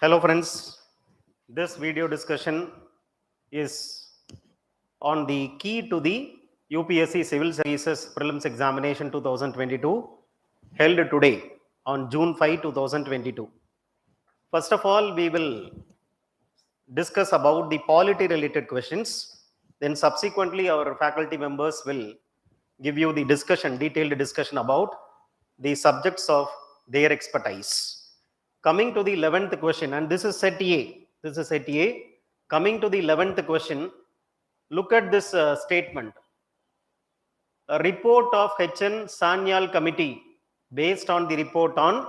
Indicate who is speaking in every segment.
Speaker 1: Hello friends, this video discussion is on the key to the UPSC Civil Services Prelims Examination 2022 held today on June 5, 2022. First of all, we will discuss about the polity related questions. Then subsequently our faculty members will give you the discussion, detailed discussion about the subjects of their expertise. Coming to the 11th question, and this is set A. This is set A. Coming to the 11th question, look at this statement. A report of H.N. Sanyal Committee, based on the report on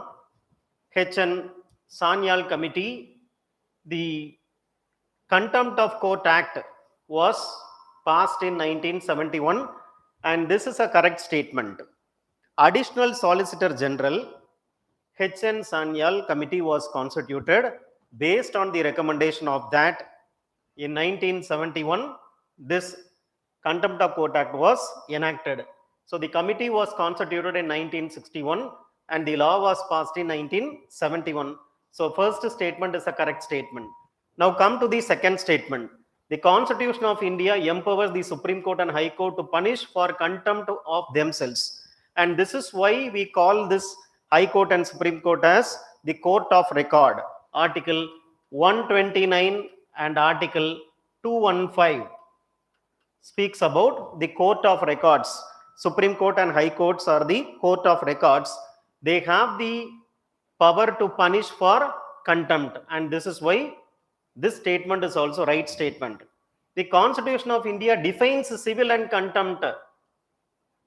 Speaker 1: H.N. Sanyal Committee, the Contempt of Court Act was passed in 1971, and this is a correct statement. Additional Solicitor General H.N. Sanyal Committee was constituted based on the recommendation of that. In 1971, this Contempt of Court Act was enacted. So the committee was constituted in 1961 and the law was passed in 1971. So first statement is a correct statement. Now come to the second statement. The Constitution of India empowers the Supreme Court and High Court to punish for contempt of themselves. And this is why we call this High Court and Supreme Court as the Court of Record. Article 129 and Article 215 speaks about the Court of Records. Supreme Court and High Courts are the Court of Records. They have the power to punish for contempt, and this is why this statement is also right statement. The Constitution of India defines civil and contempt.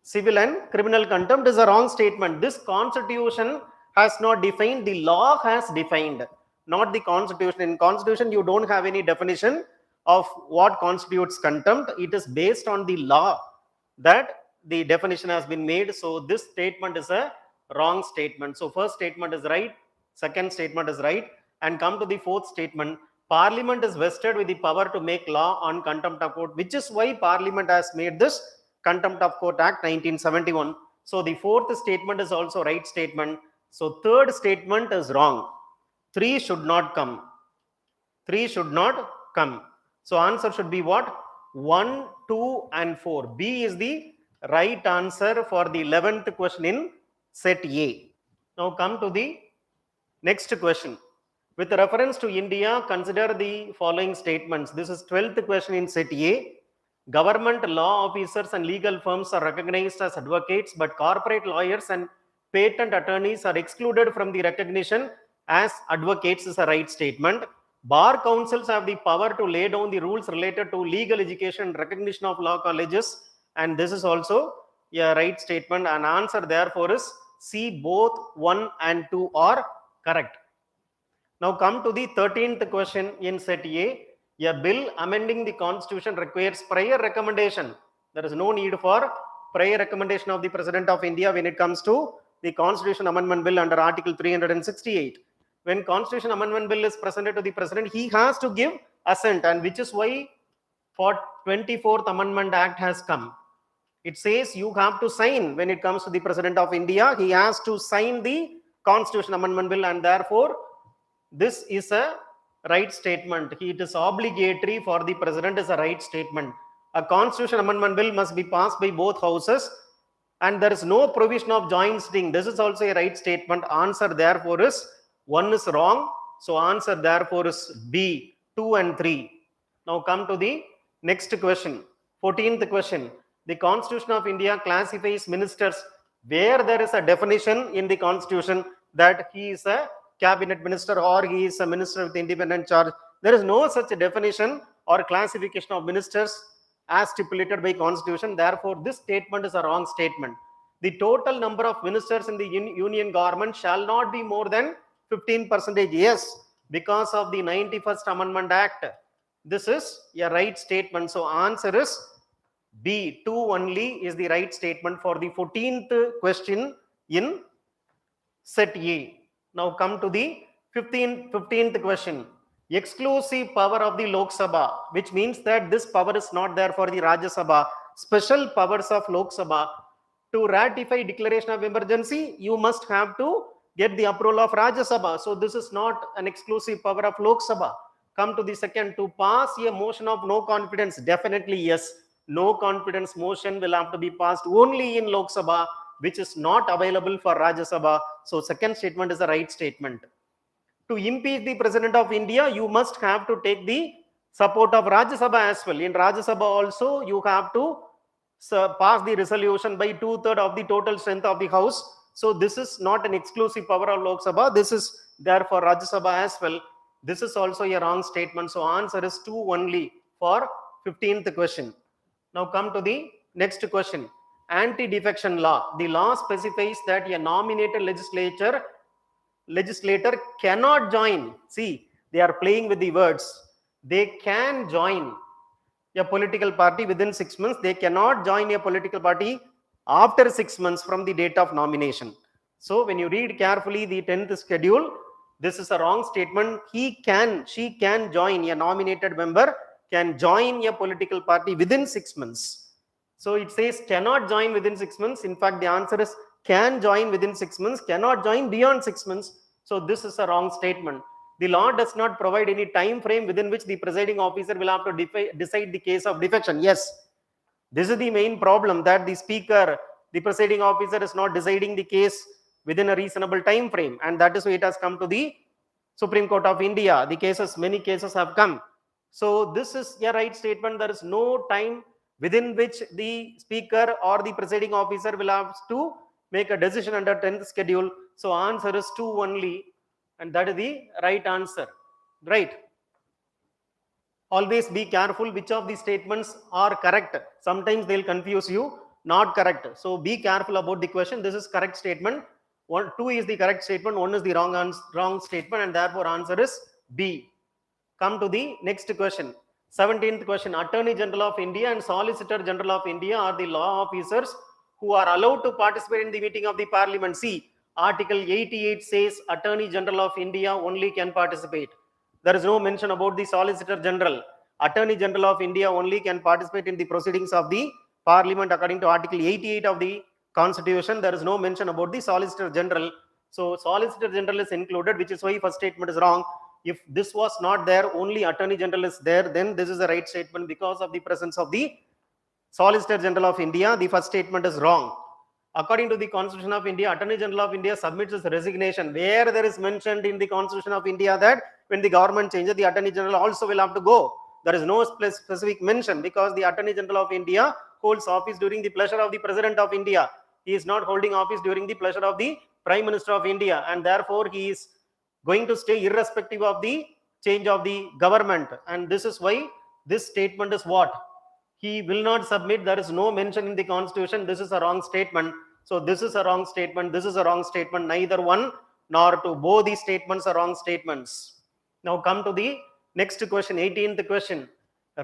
Speaker 1: Civil and criminal contempt is a wrong statement. This constitution has not defined, the law has defined, not the constitution. In constitution, you don't have any definition of what constitutes contempt. It is based on the law that the definition has been made. So this statement is a wrong statement. So first statement is right, second statement is right, and come to the fourth statement. Parliament is vested with the power to make law on contempt of court, which is why Parliament has made this Contempt of Court Act 1971. So the fourth statement is also right statement. So third statement is wrong. 3 should not come. 3 should not come. So answer should be what? 1, 2 and 4. B is the right answer for the 11th question in set A. Now come to the next question. With reference to India, consider the following statements. This is 12th question in set A. Government law officers and legal firms are recognized as advocates, but corporate lawyers and patent attorneys are excluded from the recognition as advocates is a right statement. Bar councils have the power to lay down the rules related to legal education and recognition of law colleges, and this is also a right statement, and answer therefore is C. Both 1 and 2 are correct. Now come to the 13th question in set A. A bill amending the constitution requires prior recommendation. There is no need for prior recommendation of the President of India when it comes to the Constitution Amendment Bill under Article 368. When Constitution Amendment Bill is presented to the President, he has to give assent, and which is why for 24th Amendment Act has come. It says you have to sign when it comes to the President of India. He has to sign the Constitution Amendment Bill, and therefore this is a right statement. It is obligatory for the President is a right statement. A Constitution Amendment Bill must be passed by both houses, and there is no provision of joint sitting. This is also a right statement. Answer therefore is 1 is wrong. So answer therefore is B, 2 and 3. Now come to the next question. 14th question. The Constitution of India classifies ministers where there is a definition in the Constitution that he is a cabinet minister or he is a minister with independent charge. There is no such definition or classification of ministers as stipulated by Constitution. Therefore, this statement is a wrong statement. The total number of ministers in the union government shall not be more than 15%. Yes, because of the 91st Amendment Act. This is a right statement. So answer is B, 2 only is the right statement for the 14th question in set A. Now come to the 15th question. Exclusive power of the Lok Sabha, which means that this power is not there for the Rajya Sabha. Special powers of Lok Sabha. To ratify declaration of emergency, you must have to get the approval of Rajya Sabha. So this is not an exclusive power of Lok Sabha. Come to the second, to pass a motion of no confidence. Definitely yes, no confidence motion will have to be passed only in Lok Sabha, which is not available for Rajya Sabha. So second statement is the right statement. To impeach the President of India, you must have to take the support of Rajya Sabha as well. In Rajya Sabha also, you have to pass the resolution by 2/3 of the total strength of the House. So this is not an exclusive power of Lok Sabha. This is there for Rajya Sabha as well. This is also a wrong statement. So answer is 2 only for 15th question. Now come to the next question. Anti-defection law. The law specifies that a nominated legislator cannot join. See, they are playing with the words. They can join a political party within 6 months. They cannot join a political party after 6 months from the date of nomination. So when you read carefully the 10th schedule, this is a wrong statement. She can join, a nominated member can join a political party within 6 months. So it says cannot join within 6 months. In fact, the answer is can join within 6 months, cannot join beyond 6 months. So this is a wrong statement. The law does not provide any time frame within which the presiding officer will have to decide the case of defection. Yes, this is the main problem, that the speaker, the presiding officer, is not deciding the case within a reasonable time frame, and that is why it has come to the Supreme Court of India. The cases, many cases have come. So this is a right statement. There is no time within which the speaker or the presiding officer will have to make a decision under 10th schedule. So answer is 2 only, and that is the right answer. Right. Always be careful which of the statements are correct. Sometimes they'll confuse you. Not correct. So be careful about the question. This is correct statement. 2 is the correct statement. 1 is the wrong statement, and therefore answer is B. Come to the next question. 17th question. Attorney General of India and Solicitor General of India are the law officers who are allowed to participate in the meeting of the Parliament. See, Article 88 says Attorney General of India only can participate. There is no mention about the Solicitor General. Attorney General of India only can participate in the proceedings of the Parliament according to Article 88 of the Constitution. There is no mention about the Solicitor General. So Solicitor General is included, which is why first statement is wrong. If this was not there, only Attorney General is there, then this is the right statement because of the presence of the Solicitor General of India. The first statement is wrong. According to the Constitution of India, Attorney General of India submits his resignation. Where there is mentioned in the Constitution of India that when the government changes, the Attorney General also will have to go. There is no specific mention because the Attorney General of India holds office during the pleasure of the President of India. He is not holding office during the pleasure of the Prime Minister of India, and therefore he is going to stay irrespective of the change of the government. And this is why this statement is what? He will not submit. There is no mention in the Constitution. This is a wrong statement. So this is a wrong statement. This is a wrong statement. Neither one nor two. Both these statements are wrong statements. Now come to the next question, 18th question.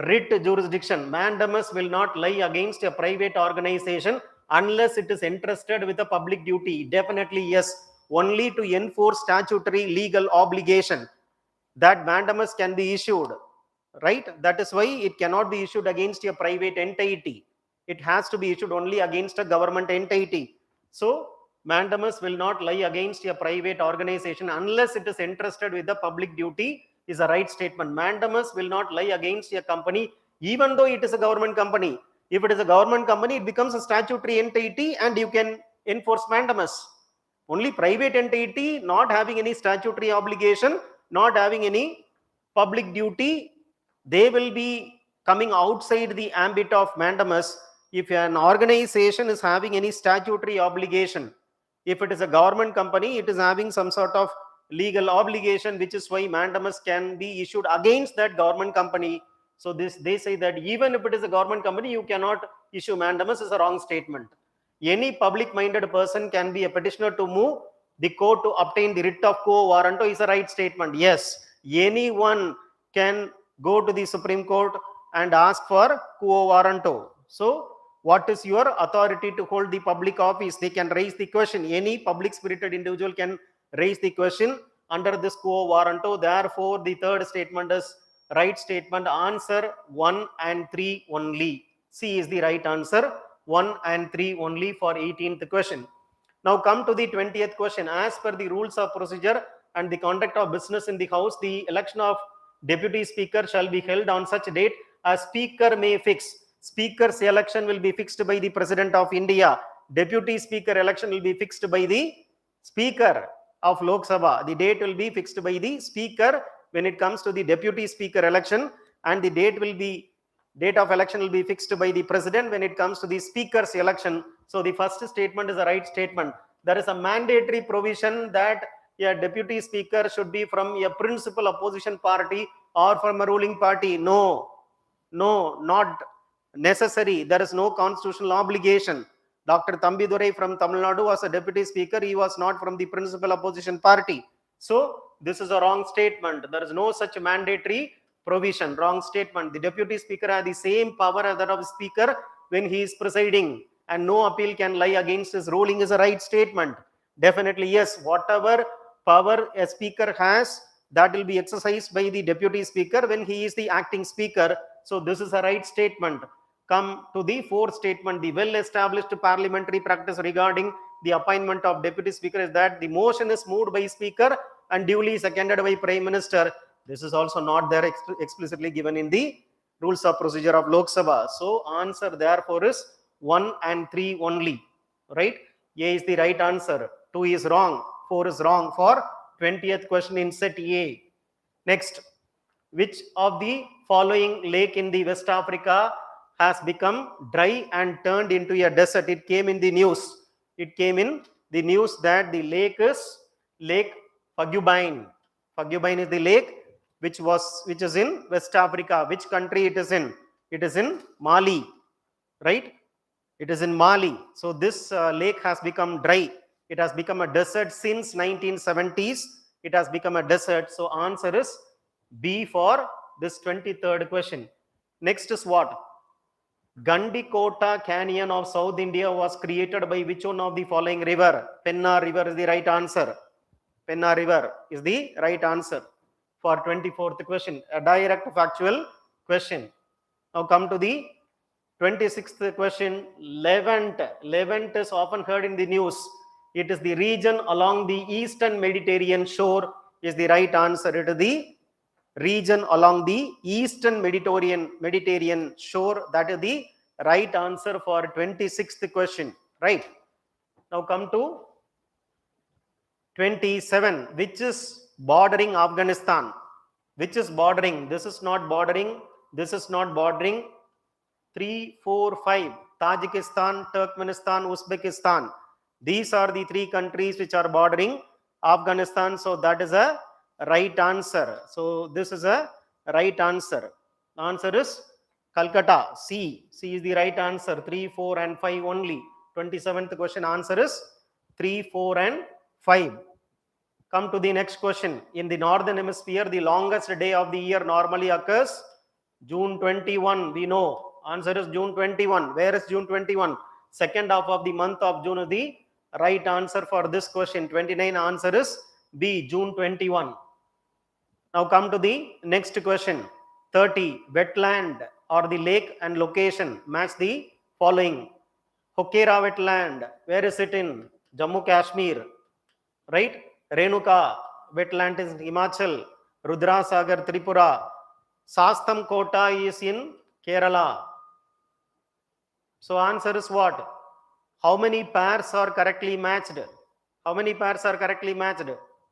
Speaker 1: Writ jurisdiction. Mandamus will not lie against a private organization unless it is entrusted with a public duty. Definitely yes. Only to enforce statutory legal obligation that mandamus can be issued. Right? That is why it cannot be issued against a private entity. It has to be issued only against a government entity. So mandamus will not lie against a private organization unless it is entrusted with the public duty is a right statement. Mandamus will not lie against a company even though it is a government company. If it is a government company, it becomes a statutory entity and you can enforce mandamus. Only private entity not having any statutory obligation, not having any public duty, they will be coming outside the ambit of mandamus. If an organization is having any statutory obligation, if it is a government company, it is having some sort of legal obligation, which is why mandamus can be issued against that government company. So this, they say that even if it is a government company, you cannot issue mandamus, is a wrong statement. Any public-minded person can be a petitioner to move the court to obtain the writ of quo warranto is a right statement. Yes, anyone can go to the Supreme Court and ask for quo warranto. So what is your authority to hold the public office? They can raise the question. Any public spirited individual can raise the question under this quo warranto. Therefore, the third statement is right statement. Answer 1 and 3 only. C is the right answer. 1 and 3 only for 18th question. Now come to the 20th question. As per the rules of procedure and the conduct of business in the House, the election of Deputy Speaker shall be held on such date as Speaker may fix. Speaker's election will be fixed by the President of India. Deputy Speaker election will be fixed by the Speaker of Lok Sabha. The date will be fixed by the Speaker when it comes to the Deputy Speaker election, and the date of election will be fixed by the President when it comes to the Speaker's election. So the first statement is the right statement. There is a mandatory provision that a Deputy Speaker should be from a principal opposition party or from a ruling party. No, not necessary. There is no constitutional obligation. Dr. Thambidurai from Tamil Nadu was a Deputy Speaker. He was not from the principal opposition party. So this is a wrong statement. There is no such mandatory provision. Wrong statement. The Deputy Speaker has the same power as that of the Speaker when he is presiding, and no appeal can lie against his ruling is a right statement. Definitely yes, whatever power a Speaker has, that will be exercised by the Deputy Speaker when he is the acting Speaker. So this is a right statement. Come to the fourth statement. The well-established parliamentary practice regarding the appointment of Deputy Speaker is that the motion is moved by Speaker and duly seconded by Prime Minister. This is also not there explicitly given in the rules of procedure of Lok Sabha. So answer therefore is 1 and 3 only. Right? A is the right answer. 2 is wrong. 4 is wrong for 20th question in set A. Next, which of the following lake in the West Africa has become dry and turned into a desert? It came in the news. It came in the news that the lake is Lake Fagubine. Fagubine is the lake which is in West Africa. Which country it is in? It is in Mali, right? It is in Mali. So this lake has become dry. It has become a desert since 1970s. It has become a desert. So answer is B for this 23rd question. Next is what? Gandikota Canyon of South India was created by which one of the following river? Penna River is the right answer. Penna River is the right answer for 24th question. A direct factual question. Now come to the 26th question. Levant. Levant is often heard in the news. It is the region along the eastern Mediterranean shore is the right answer. It is the region along the eastern Mediterranean shore. That is the right answer for 26th question. Right. Now come to 27. Which is bordering Afghanistan? Which is bordering? This is not bordering. This is not bordering. 3, 4, 5. Tajikistan, Turkmenistan, Uzbekistan. These are the 3 countries which are bordering Afghanistan. So that is a right answer. So this is a right answer. The answer is Calcutta. C. C is the right answer. 3, 4 and 5 only. 27th question answer is 3, 4 and 5. Come to the next question. In the northern hemisphere, the longest day of the year normally occurs June 21. We know. Answer is June 21. Where is June 21? Second half of the month of June is the right answer for this question. 29 answer is B, June 21. Now come to the next question. 30. Wetland or the lake and location match the following. Hokera wetland. Where is it in? Jammu Kashmir. Right? Renuka wetland is in Himachal. Rudrasagar, Tripura. Sastam Kota is in Kerala. So answer is what? How many pairs are correctly matched? How many pairs are correctly matched?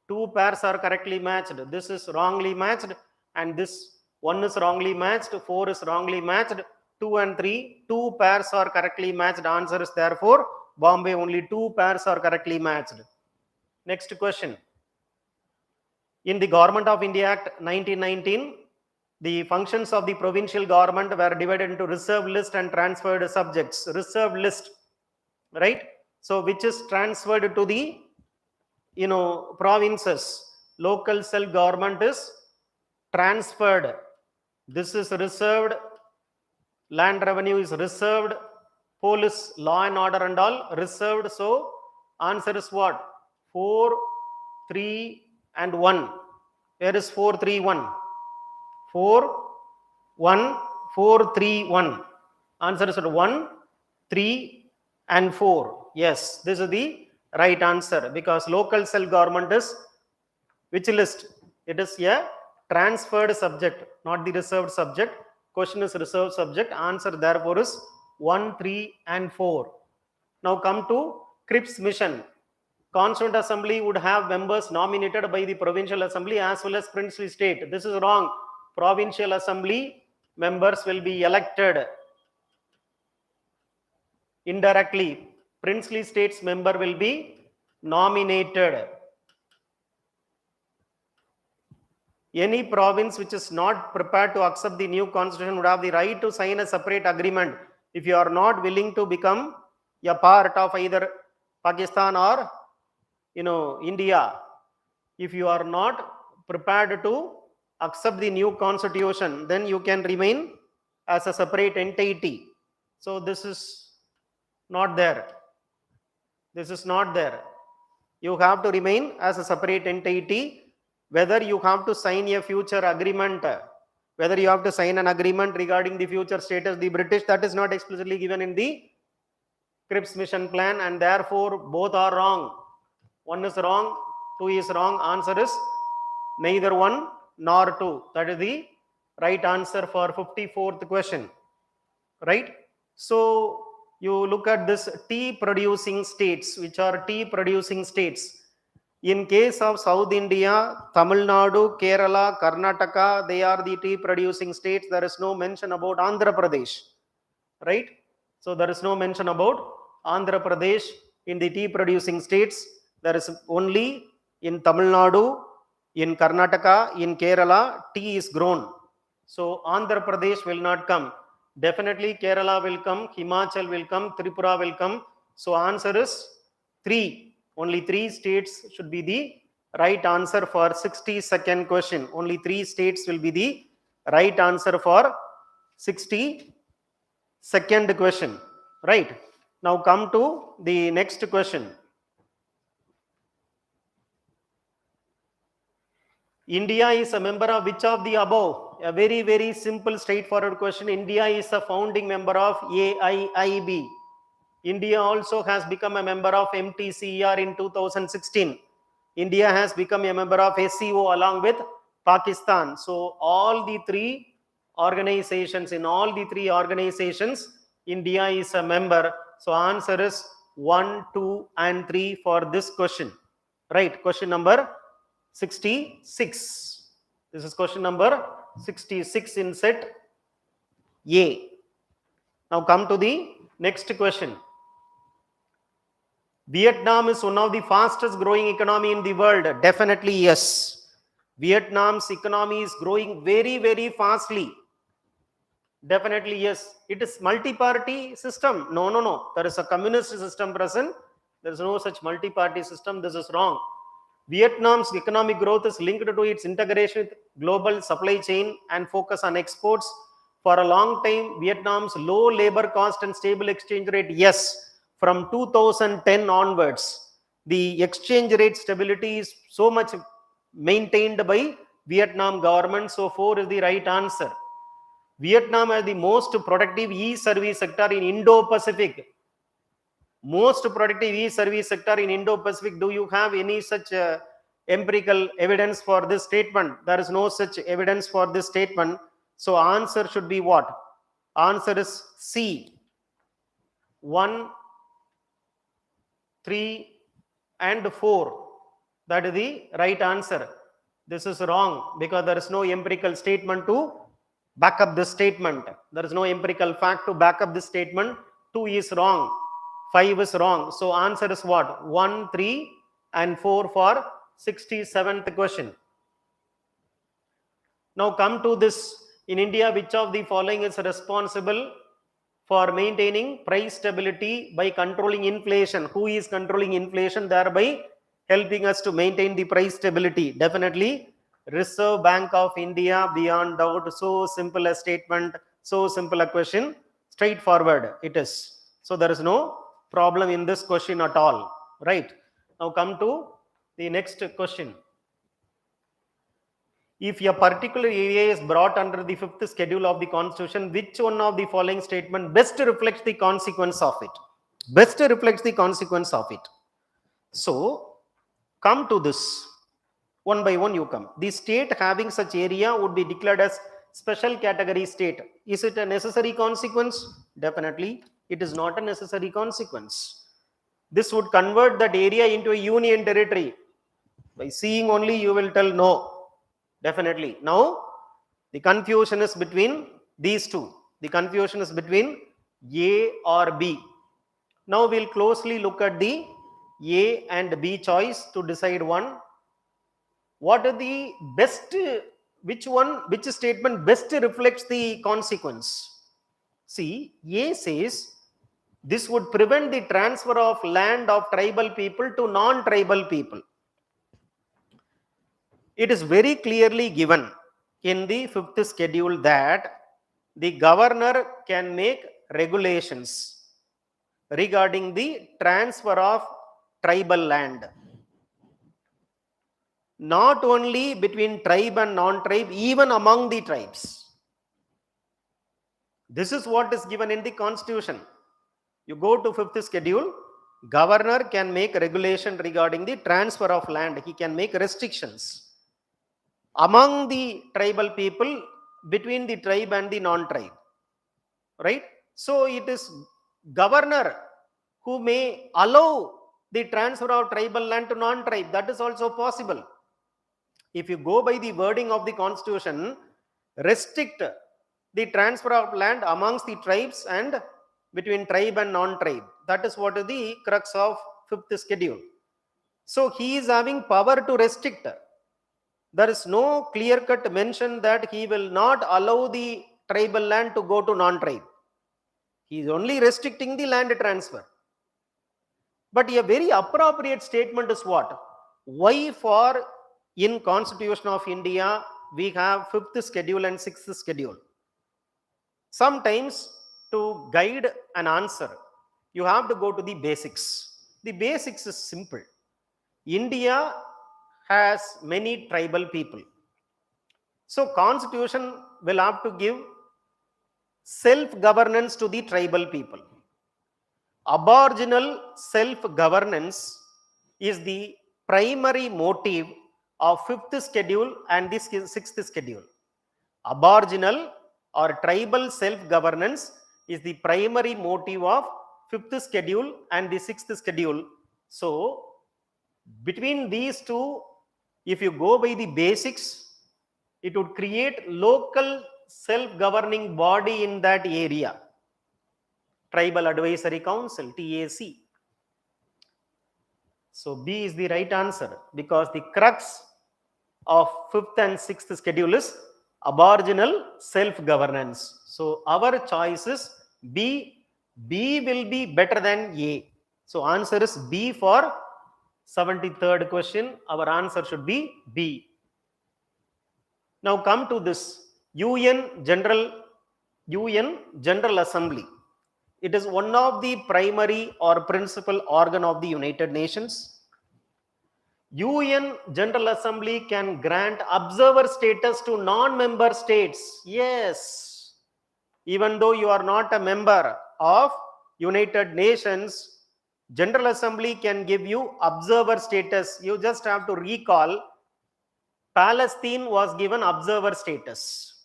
Speaker 1: 2 pairs are correctly matched. This is wrongly matched and this one is wrongly matched. 4 is wrongly matched. 2 and 3, 2 pairs are correctly matched. Answer is therefore Bombay. Only 2 pairs are correctly matched. Next question. In the Government of India Act 1919, the functions of the provincial government were divided into reserved list and transferred subjects. Reserved list, right? So which is transferred to the provinces. Local self-government is transferred. This is reserved. Land revenue is reserved. Police, law and order and all reserved. So answer is what? 4, 3 and 1. Where is 4, 3, 1? 4, 1, 4, 3, 1. Answer is 1, 3 and 4. Yes, this is the Right answer, because local self-government is which list? It is a transferred subject, not the reserved subject. Question is reserved subject. Answer therefore is 1, 3 and 4. Now come to Cripps mission. Constituent Assembly would have members nominated by the Provincial Assembly as well as Princely State. This is wrong. Provincial Assembly members will be elected indirectly. Princely States member will be nominated. Any province which is not prepared to accept the new constitution would have the right to sign a separate agreement. If you are not willing to become a part of either Pakistan or India, if you are not prepared to accept the new constitution, then you can remain as a separate entity. So this is not there. This is not there. You have to remain as a separate entity. Whether you have to sign a future agreement, whether you have to sign an agreement regarding the future status, the British, that is not explicitly given in the Cripps mission plan, and therefore both are wrong. 1 is wrong, 2 is wrong. Answer is neither 1 nor 2. That is the right answer for 54th question. Right? So you look at this tea producing states. Which are tea producing states? In case of South India, Tamil Nadu, Kerala, Karnataka, they are the tea producing states. There is no mention about Andhra Pradesh, right? So there is no mention about Andhra Pradesh in the tea producing states. There is only in Tamil Nadu, in Karnataka, in Kerala, tea is grown. So Andhra Pradesh will not come. Definitely Kerala will come, Himachal will come, Tripura will come. So answer is 3. Only 3 states should be the right answer for 62nd question. Only 3 states will be the right answer for 62nd question. Right. Now come to the next question. India is a member of which of the above? A very, very simple, straightforward question. India is a founding member of AIIB. India also has become a member of MTCER in 2016. India has become a member of SCO along with Pakistan. So all the 3 organizations, in all the 3 organizations, India is a member. So answer is 1, 2 and 3 for this question. Right, question number 66. This is question number 66 in set A. Now come to the next question. Vietnam is one of the fastest growing economy in the world. Definitely yes. Vietnam's economy is growing very, very fastly. Definitely yes. It is multi-party system. No. There is a communist system present. There is no such multi-party system. This is wrong. Vietnam's economic growth is linked to its integration with global supply chain and focus on exports. For a long time, Vietnam's low labor cost and stable exchange rate, yes. From 2010 onwards, the exchange rate stability is so much maintained by Vietnam government. So 4 is the right answer. Vietnam has the most productive e-service sector in Indo-Pacific. Most productive e-service sector in Indo-Pacific. Do you have any such empirical evidence for this statement? There is no such evidence for this statement. So answer should be what? Answer is C. 1, 3 and 4. That is the right answer. This is wrong because there is no empirical statement to back up this statement. There is no empirical fact to back up this statement. 2 is wrong. 5 is wrong. So answer is what? 1, 3 and 4 for 67th question. Now come to this. In India, which of the following is responsible for maintaining price stability by controlling inflation? Who is controlling inflation, thereby helping us to maintain the price stability? Definitely Reserve Bank of India, beyond doubt. So simple a statement, so simple a question, straightforward it is. So there is no problem in this question at all. Right. Now come to the next question. If a particular area is brought under the 5th schedule of the Constitution, which one of the following statement best reflects the consequence of it? Best reflects the consequence of it. So come to this. One by one you come. The state having such area would be declared as special category state. Is it a necessary consequence? Definitely, it is not a necessary consequence. This would convert that area into a union territory. By seeing only you will tell no. Definitely. Now, the confusion is between these two. The confusion is between A or B. Now we'll closely look at the A and B choice to decide one. What are the best, which statement best reflects the consequence? See, A says this would prevent the transfer of land of tribal people to non-tribal people. It is very clearly given in the fifth schedule that the governor can make regulations regarding the transfer of tribal land. Not only between tribe and non-tribe, even among the tribes. This is what is given in the constitution. You go to fifth schedule, governor can make regulation regarding the transfer of land. He can make restrictions among the tribal people, between the tribe and the non-tribe. Right? So it is governor who may allow the transfer of tribal land to non-tribe. That is also possible. If you go by the wording of the constitution, restrict the transfer of land amongst the tribes and between tribe and non-tribe. That is what is the crux of fifth schedule. So he is having power to restrict. There is no clear-cut mention that he will not allow the tribal land to go to non-tribe. He is only restricting the land transfer. But a very appropriate statement is what? Why for in Constitution of India we have fifth schedule and sixth schedule? Sometimes to guide an answer, you have to go to the basics. The basics is simple. India has many tribal people. So Constitution will have to give self-governance to the tribal people. Aboriginal self-governance is the primary motive of fifth schedule and the sixth schedule. Aboriginal or tribal self-governance is the primary motive of fifth schedule and the sixth schedule. So, between these two, if you go by the basics, it would create local self-governing body in that area. Tribal Advisory Council, TAC. So B is the right answer because the crux of fifth and sixth schedule is aboriginal self-governance. So our choice is B. B will be better than A. So answer is B for 73rd question. Our answer should be B. Now come to this UN General Assembly. It is one of the primary or principal organ of the United Nations. UN General Assembly can grant observer status to non-member states. Yes. Even though you are not a member of United Nations, General Assembly can give you observer status. You just have to recall Palestine was given observer status.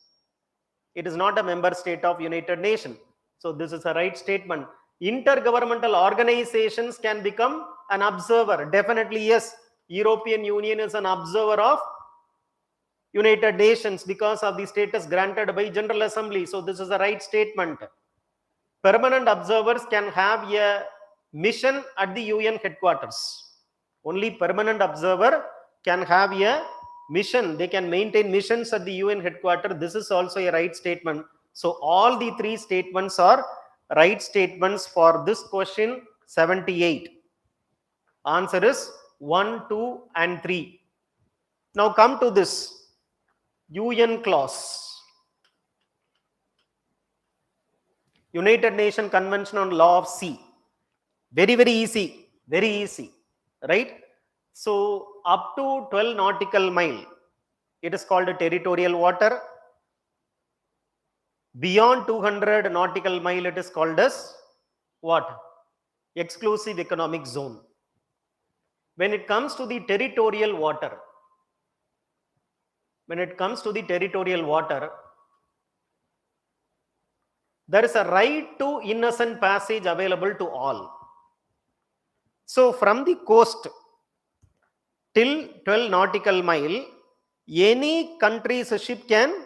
Speaker 1: It is not a member state of United Nations. So this is a right statement. Intergovernmental organizations can become an observer. Definitely yes. European Union is an observer of United Nations because of the status granted by General Assembly. So this is a right statement. Permanent observers can have a mission at the UN headquarters. Only permanent observer can have a mission. They can maintain missions at the UN headquarters. This is also a right statement. So all the three statements are right statements for this question 78. Answer is 1, 2 and 3. Now come to this UN clause. United Nations Convention on Law of Sea. Very, very easy. Very easy. Right? So up to 12 nautical mile, it is called a territorial water. Beyond 200 nautical mile, it is called as what? Exclusive economic zone. when it comes to the territorial water, there is a right to innocent passage available to all. So from the coast till 12 nautical mile, any country's ship can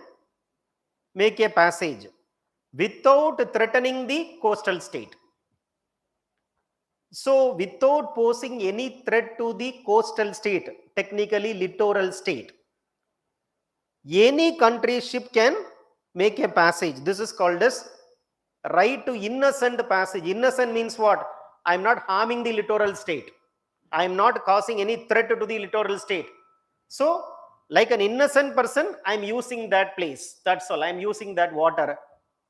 Speaker 1: make a passage without threatening the coastal state. So without posing any threat to the coastal state, technically littoral state, any country's ship can make a passage. This is called as right to innocent passage. Innocent means what? I am not harming the littoral state. I am not causing any threat to the littoral state. So, like an innocent person, I am using that place. That's all. I am using that water.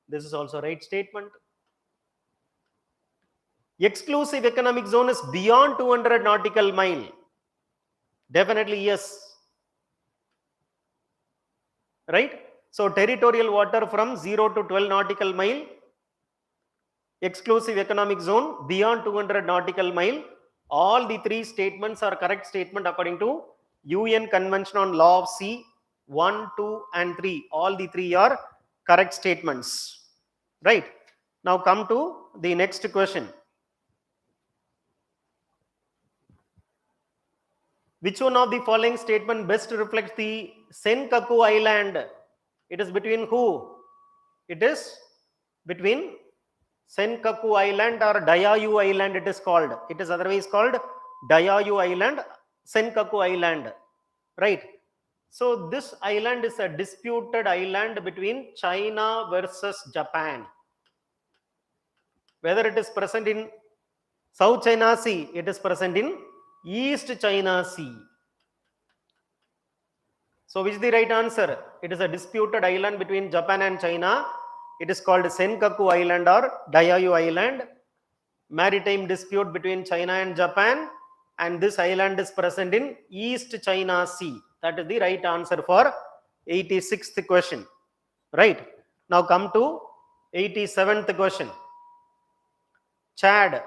Speaker 1: This is also right statement. Exclusive economic zone is beyond 200 nautical mile. Definitely yes. Right? So, territorial water from 0 to 12 nautical mile. Exclusive economic zone beyond 200 nautical mile. All the three statements are correct statement according to UN Convention on Law of Sea 1, 2 and 3. All the three are correct statements. Right. Now come to the next question. Which one of the following statement best reflects the Senkaku Island? It is between who? It is between Senkaku Island or Diaoyu Island it is called. It is otherwise called Diaoyu Island, Senkaku Island. Right. So this island is a disputed island between China versus Japan. Whether it is present in South China Sea, it is present in East China Sea. So which is the right answer? It is a disputed island between Japan and China. It is called Senkaku Island or Diaoyu Island. Maritime dispute between China and Japan, and this island is present in East China Sea. That is the right answer for 86th question. Right. Now come to 87th question. Chad,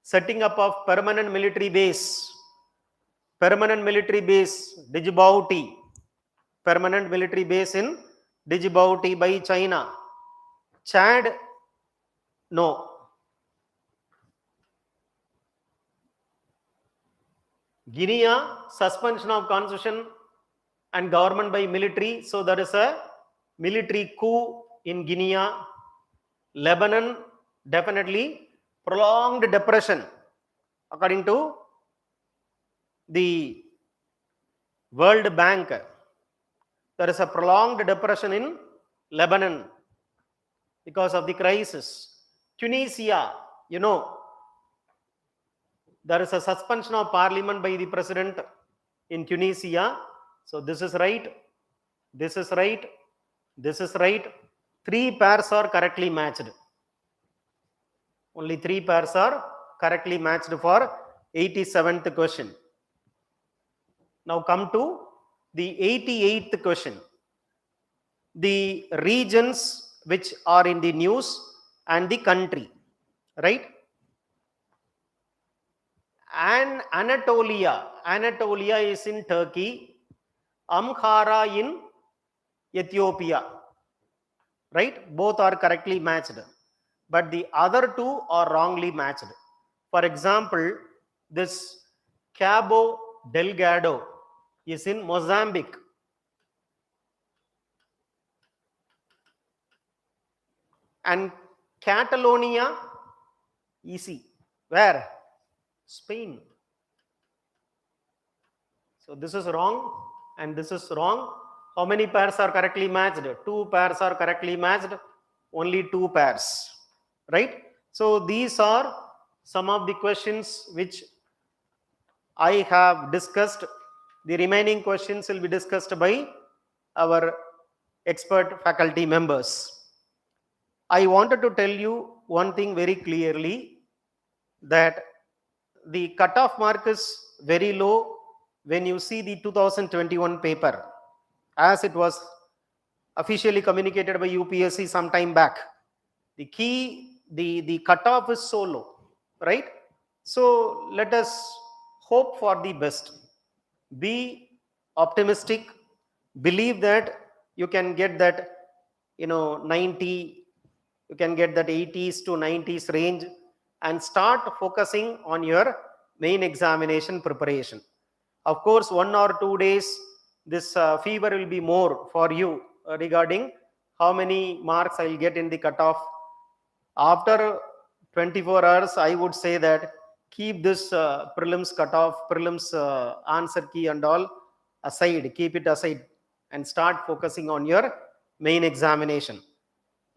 Speaker 1: setting up of permanent military base. Permanent military base, Djibouti. Permanent military base in Djibouti by China. Chad, no. Guinea, suspension of constitution and government by military. So there is a military coup in Guinea. Lebanon, definitely prolonged depression. According to the World Bank, there is a prolonged depression in Lebanon because of the crisis. Tunisia, you know, there is a suspension of parliament by the president in Tunisia. So this is right. This is right. This is right. 3 pairs are correctly matched. Only 3 pairs are correctly matched for 87th question. Now come to the 88th question. The regions which are in the news and the country. Right? And Anatolia is in Turkey, Amhara in Ethiopia, right? Both are correctly matched, but the other two are wrongly matched. For example, this Cabo Delgado is in Mozambique, and Catalonia, easy, where? Spain. So this is wrong and this is wrong. How many pairs are correctly matched? 2 pairs are correctly matched. Only 2 pairs. Right? So these are some of the questions which I have discussed. The remaining questions will be discussed by our expert faculty members. I wanted to tell you one thing very clearly, that the cutoff mark is very low when you see the 2021 paper, as it was officially communicated by UPSC some time back. The cutoff is so low, right? So let us hope for the best. Be optimistic. Believe that you can get that, 90, you can get that 80s to 90s range, and start focusing on your main examination preparation. Of course, 1 or 2 days, this fever will be more for you regarding how many marks I will get in the cutoff. After 24 hours, I would say that keep this prelims cutoff, prelims answer key and all aside, keep it aside, and start focusing on your main examination.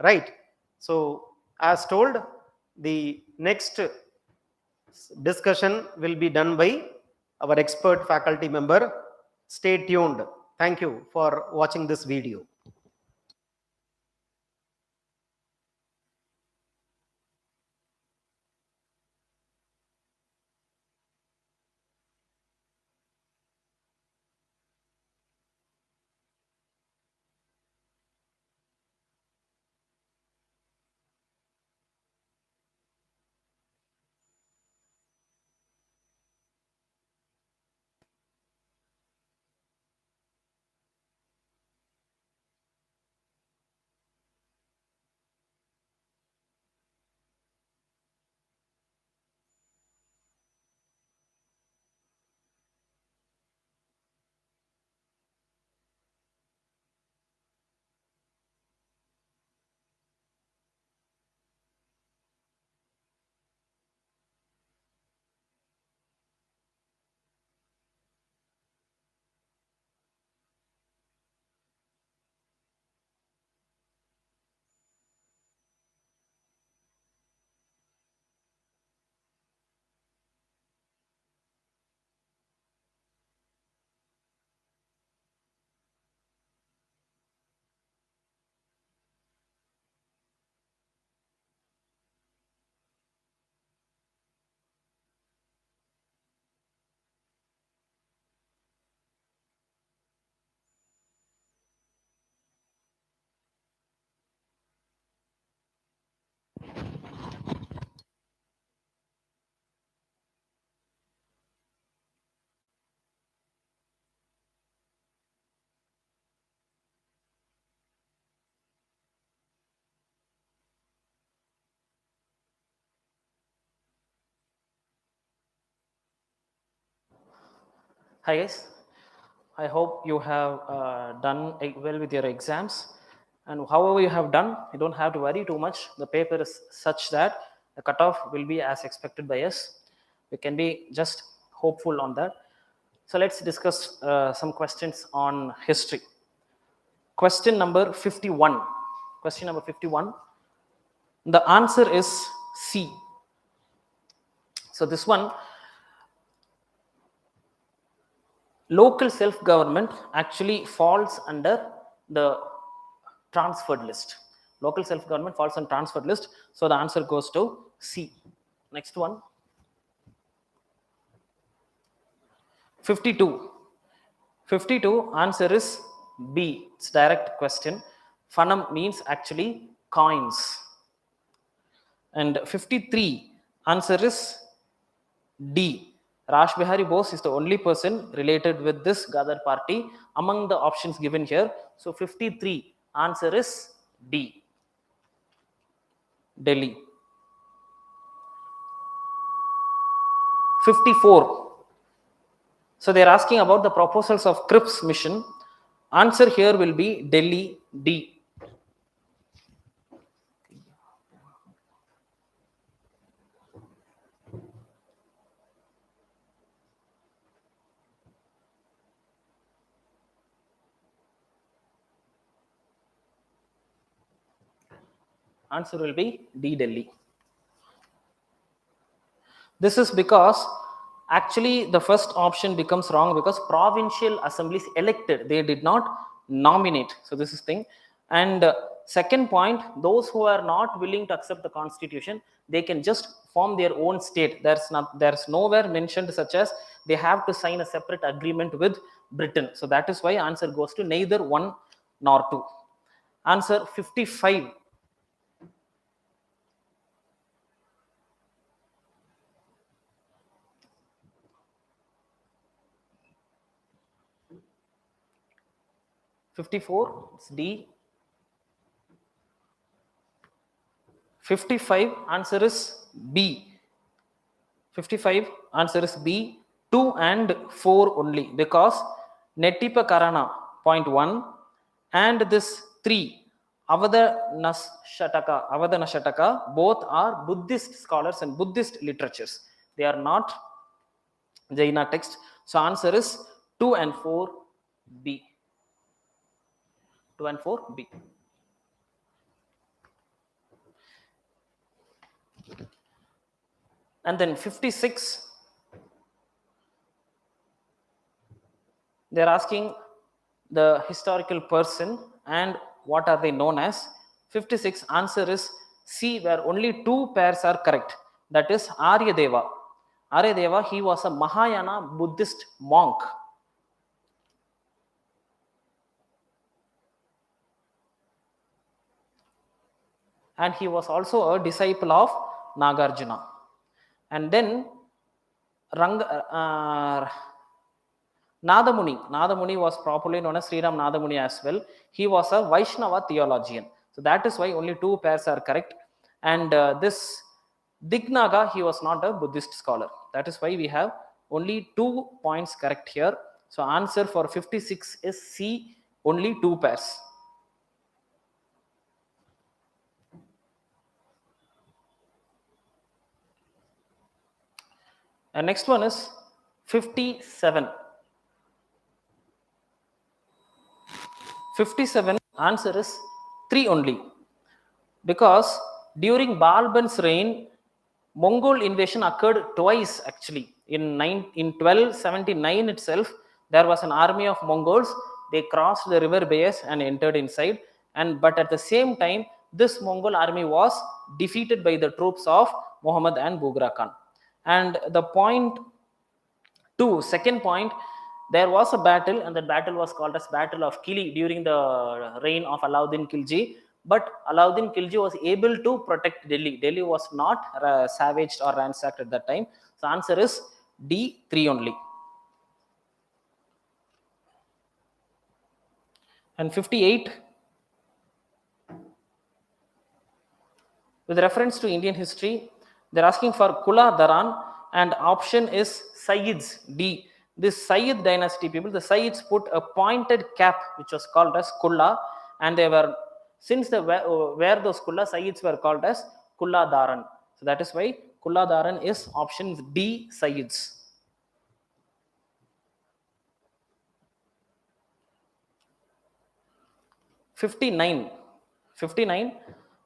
Speaker 1: Right? So, as told, the next discussion will be done by our expert faculty member. Stay tuned. Thank you for watching this video.
Speaker 2: Hi guys, I hope you have done well with your exams, and however you have done, you don't have to worry too much. The paper is such that the cutoff will be as expected by us. We can be just hopeful on that. So let's discuss some questions on history. Question number 51. Question number 51. The answer is C. So this one, local self-government actually falls under the transferred list. Local self-government falls on transferred list. So the answer goes to C. Next one. 52. 52 answer is B. It's direct question. Phanam means actually coins. And 53 answer is D. Rash Bihari Bose is the only person related with this Gadar party among the options given here. So 53 answer is D. Delhi. 54. So they are asking about the proposals of Cripps mission. Answer here will be Delhi, D. Answer will be D, Delhi. This is because actually the first option becomes wrong because provincial assemblies elected, they did not nominate. So this is thing. And second point, those who are not willing to accept the constitution, they can just form their own state. There's nowhere mentioned such as they have to sign a separate agreement with Britain. So that is why answer goes to neither one nor two. Answer 55. 54, it's D. 55, answer is B. 55, answer is B. 2 and 4 only, because Nettipa Karana, point 1, and this 3, Avadhanashataka, both are Buddhist scholars and Buddhist literatures. They are not Jaina text. So answer is 2 and 4, B. 2 and 4, B. And then 56, they are asking the historical person and what are they known as. 56, answer is C, where only 2 pairs are correct. That is Aryadeva. Aryadeva, he was a Mahayana Buddhist monk. And he was also a disciple of Nagarjuna. And then Nadamuni was properly known as Sri Ram Nadamuni as well. He was a Vaishnava theologian. So that is why only 2 pairs are correct. And this Dignaga, he was not a Buddhist scholar. That is why we have only 2 points correct here. So answer for 56 is C, only 2 pairs. And next one is 57. 57, answer is 3 only. Because during Balban's reign, Mongol invasion occurred twice actually. In 1279 itself, there was an army of Mongols. They crossed the river Beas and entered inside. But at the same time, this Mongol army was defeated by the troops of Muhammad and Bughra Khan. And the point 2, second point, there was a battle, and that battle was called as Battle of Kili during the reign of Alauddin Khilji. But Alauddin Khilji was able to protect Delhi. Delhi was not savaged or ransacked at that time. So answer is D, 3 only. And 58, with reference to Indian history, they are asking for Kula Dharan, and option is Sayyids, D. This Sayyid dynasty people, the Sayyids put a pointed cap which was called as Kulla, and they were, since they wear those Kulla, Sayyids were called as Kulla Dharan. So that is why Kulla Dharan is option D, Sayyids. '59,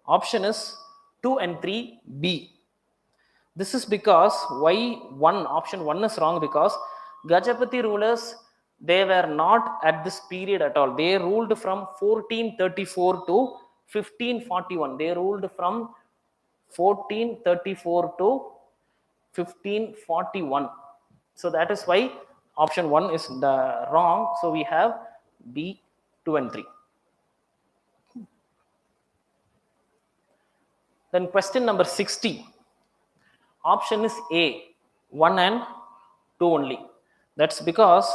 Speaker 2: option is 2 and 3, B. This is because why option 1 is wrong, because Gajapati rulers, they were not at this period at all. They ruled from 1434 to 1541. They ruled from 1434 to 1541. So that is why option 1 is the wrong. So we have B, 2 and 3. Then question number 60. Option is A, 1 and 2 only. That's because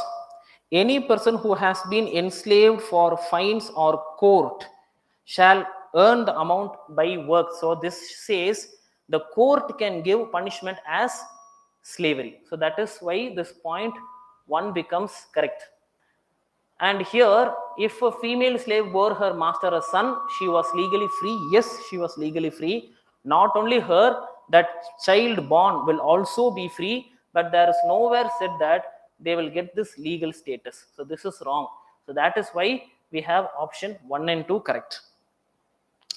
Speaker 2: any person who has been enslaved for fines or court shall earn the amount by work. So this says the court can give punishment as slavery. So that is why this point 1 becomes correct. And here, if a female slave bore her master a son, she was legally free. Yes, she was legally free. Not only her, that child born will also be free, but there is nowhere said that they will get this legal status. So this is wrong. So that is why we have option 1 and 2 correct.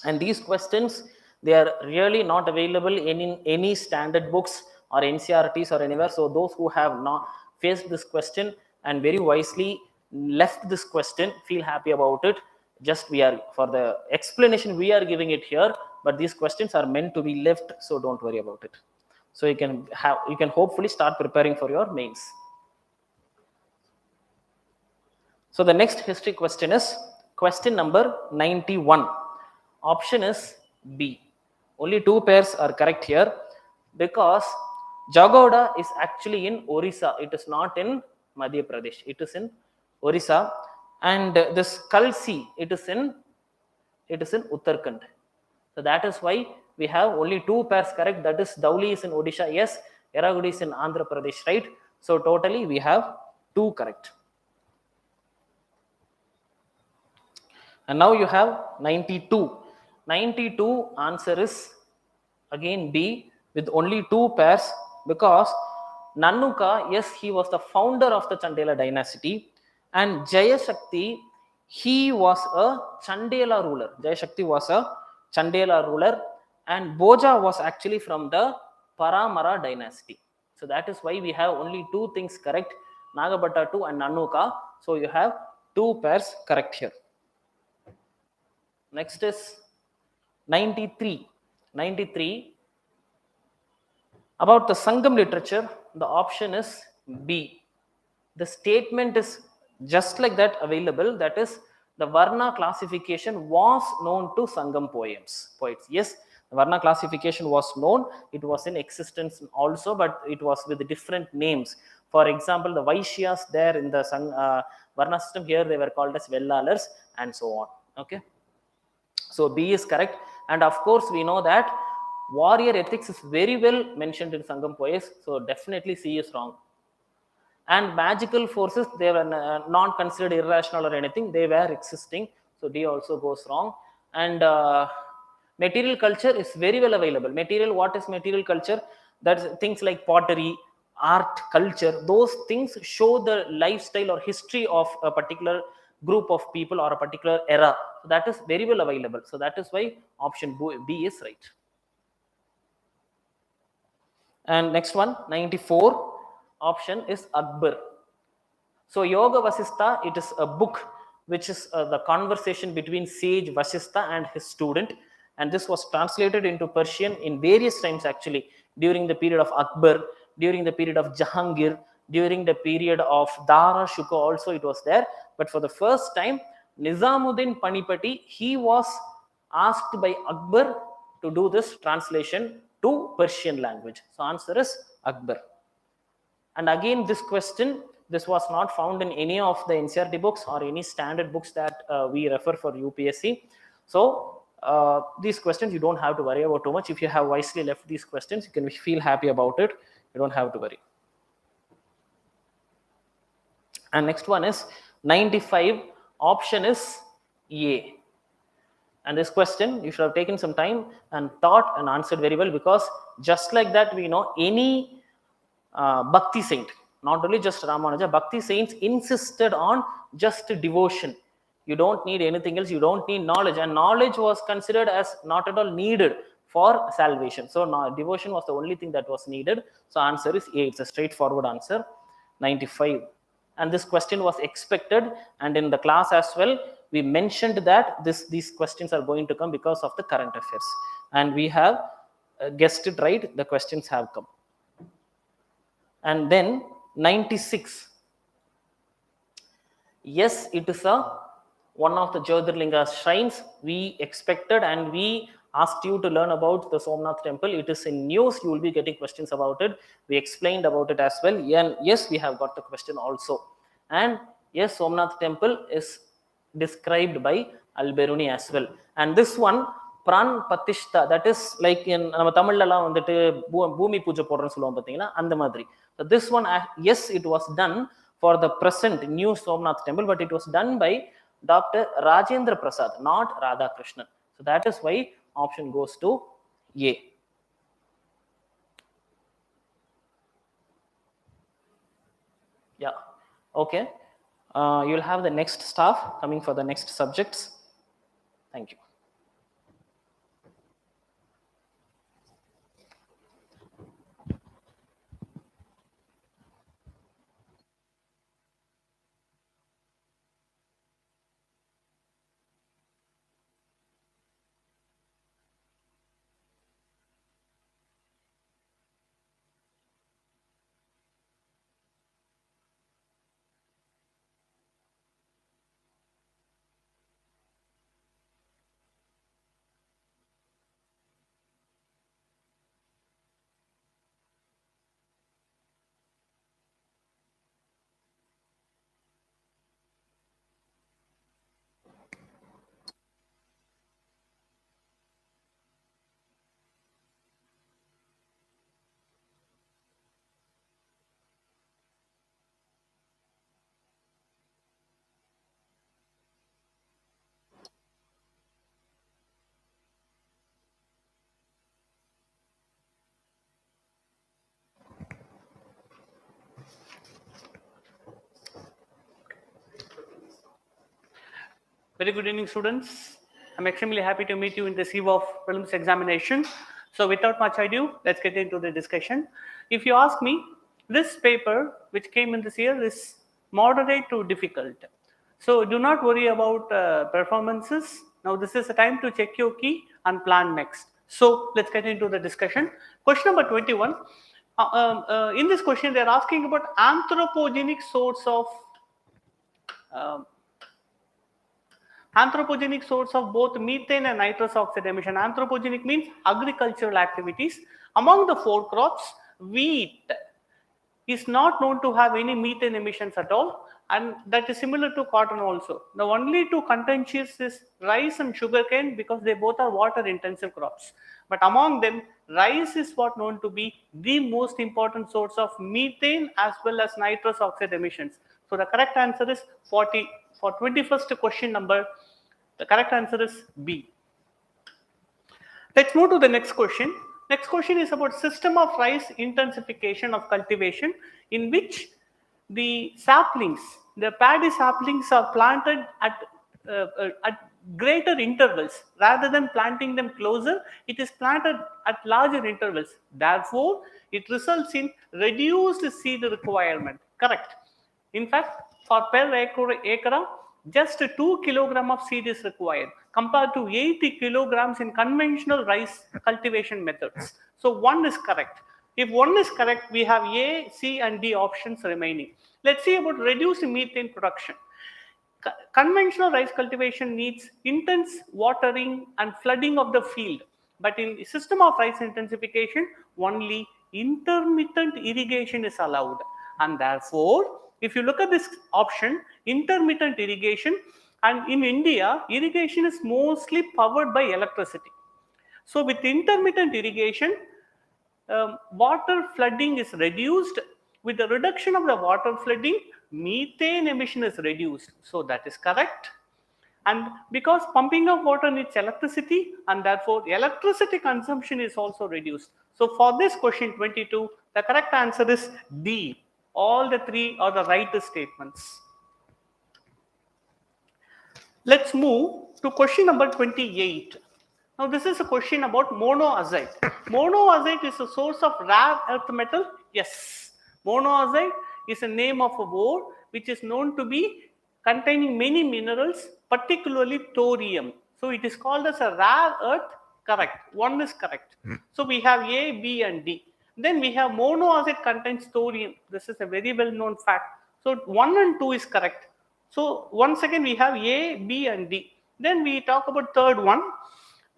Speaker 2: And these questions, they are really not available in any standard books or NCRTs or anywhere. So those who have not faced this question and very wisely left this question, feel happy about it. Just we are, for the explanation, we are giving it here, but these questions are meant to be left, so don't worry about it. So you can hopefully start preparing for your mains. So the next history question is question number 91. Option is B. Only 2 pairs are correct here, because Jagoda is actually in Orissa. It is not in Madhya Pradesh. It is in Orissa. and this Kalsi, it is in Uttarakhand. So that is why we have only 2 pairs correct. That is Dhauli is in Odisha, yes. Eragudi is in Andhra Pradesh, right? So totally we have 2 correct. And now you have 92. 92 answer is again B with only 2 pairs, because Nanuka, yes, he was the founder of the Chandela dynasty, and Jayashakti, he was a Chandela ruler. Jayashakti was a Chandela ruler, and Boja was actually from the Paramara dynasty. So that is why we have only 2 things correct, Nagabhatta 2 and Nanuka. So you have 2 pairs correct here. Next is 93. 93. About the Sangam literature, the option is B. The statement is just like that available. That is, the Varna classification was known to Sangam poets. Yes, the Varna classification was known. It was in existence also, but it was with different names. For example, the Vaishyas there in the Varna system, here they were called as Vellalars and so on. Okay. So B is correct. And of course, we know that warrior ethics is very well mentioned in Sangam poets. So definitely C is wrong. And magical forces, they were not considered irrational or anything. They were existing. So D also goes wrong. And material culture is very well available. Material, what is material culture? That's things like pottery, art, culture. Those things show the lifestyle or history of a particular group of people or a particular era. So that is very well available. So that is why option B is right. And next one, 94, option is Akbar. So Yoga Vasistha, it is a book which is the conversation between sage Vasistha and his student, and this was translated into Persian in various times actually, during the period of Akbar, during the period of Jahangir, during the period of Dara Shukla also it was there. But for the first time, Nizamuddin Panipati, he was asked by Akbar to do this translation to Persian language. So answer is Akbar. And again, this question, this was not found in any of the NCERT books or any standard books that we refer for UPSC. So these questions you don't have to worry about too much. If you have wisely left these questions, you can feel happy about it. You don't have to worry. And next one is 95. Option is A. And this question, you should have taken some time and thought and answered very well, because just like that, we know any Bhakti saint, not only just Ramanuja, Bhakti saints insisted on just devotion. You don't need anything else, you don't need knowledge, and knowledge was considered as not at all needed for salvation. So devotion was the only thing that was needed. So answer is A. It's a straightforward answer, 95. And this question was expected, and in the class as well we mentioned that these questions are going to come because of the current affairs, and we have guessed it right. The questions have come. And then 96. Yes, it is one of the Jyotirlinga shrines. We expected and we asked you to learn about the Somnath Temple. It is in news. You will be getting questions about it. We explained about it as well. And yes, we have got the question also. And yes, Somnath Temple is described by Al-Biruni as well. And this one, Pran Patishta, that is like in Tamil Bhumi Puja போடுறோம்னு சொல்லுவோம் பார்த்தீங்கன்னா அந்த மாதிரி. So this one, yes, it was done for the present new Somnath Temple, but it was done by Dr. Rajendra Prasad, not Radhakrishnan. So that is why option goes to A. Yeah, okay. You'll have the next staff coming for the next subjects. Thank you.
Speaker 3: Very good evening, students. I'm extremely happy to meet you in this eve of prelims examination. So without much ado, let's get into the discussion. If you ask me, this paper which came in this year is moderate to difficult. So do not worry about performances. Now this is the time to check your key and plan next. So let's get into the discussion. Question number 21. In this question, they're asking about anthropogenic source of um, anthropogenic source of both methane and nitrous oxide emission. Anthropogenic means agricultural activities. Among the four crops, wheat is not known to have any methane emissions at all, and that is similar to cotton also. The only two contentious is rice and sugarcane because they both are water intensive crops. But among them, rice is what known to be the most important source of methane as well as nitrous oxide emissions. So the correct answer is 40 for 21st question number. The correct answer is B. Let's move to the next question. Next question is about system of rice intensification of cultivation, in which the saplings, the paddy saplings are planted at greater intervals rather than planting them closer. It is planted at larger intervals. Therefore, it results in reduced seed requirement. Correct. In fact, for per acre, just 2 kilogram of seed is required compared to 80 kilograms in conventional rice cultivation methods. So one is correct. If one is correct, we have A, C and D options remaining. Let's see about reduced methane production. Conventional rice cultivation needs intense watering and flooding of the field. But in system of rice intensification, only intermittent irrigation is allowed. And therefore, if you look at this option, intermittent irrigation, and in India, irrigation is mostly powered by electricity. So with intermittent irrigation, water flooding is reduced. With the reduction of the water flooding, methane emission is reduced. So that is correct. And because pumping of water needs electricity, and therefore electricity consumption is also reduced. So for this question 22, the correct answer is D. All the three are the right statements. Let's move to question number 28. Now this is a question about monoazite. Monoazite is a source of rare earth metal. Yes, monoazite is a name of a ore which is known to be containing many minerals, particularly thorium. So it is called as a rare earth. Correct. One is correct. So we have A, B and D. Then we have monoazite contains thorium. This is a very well known fact. So 1 and 2 is correct. So once again we have A, B and D. Then we talk about third one.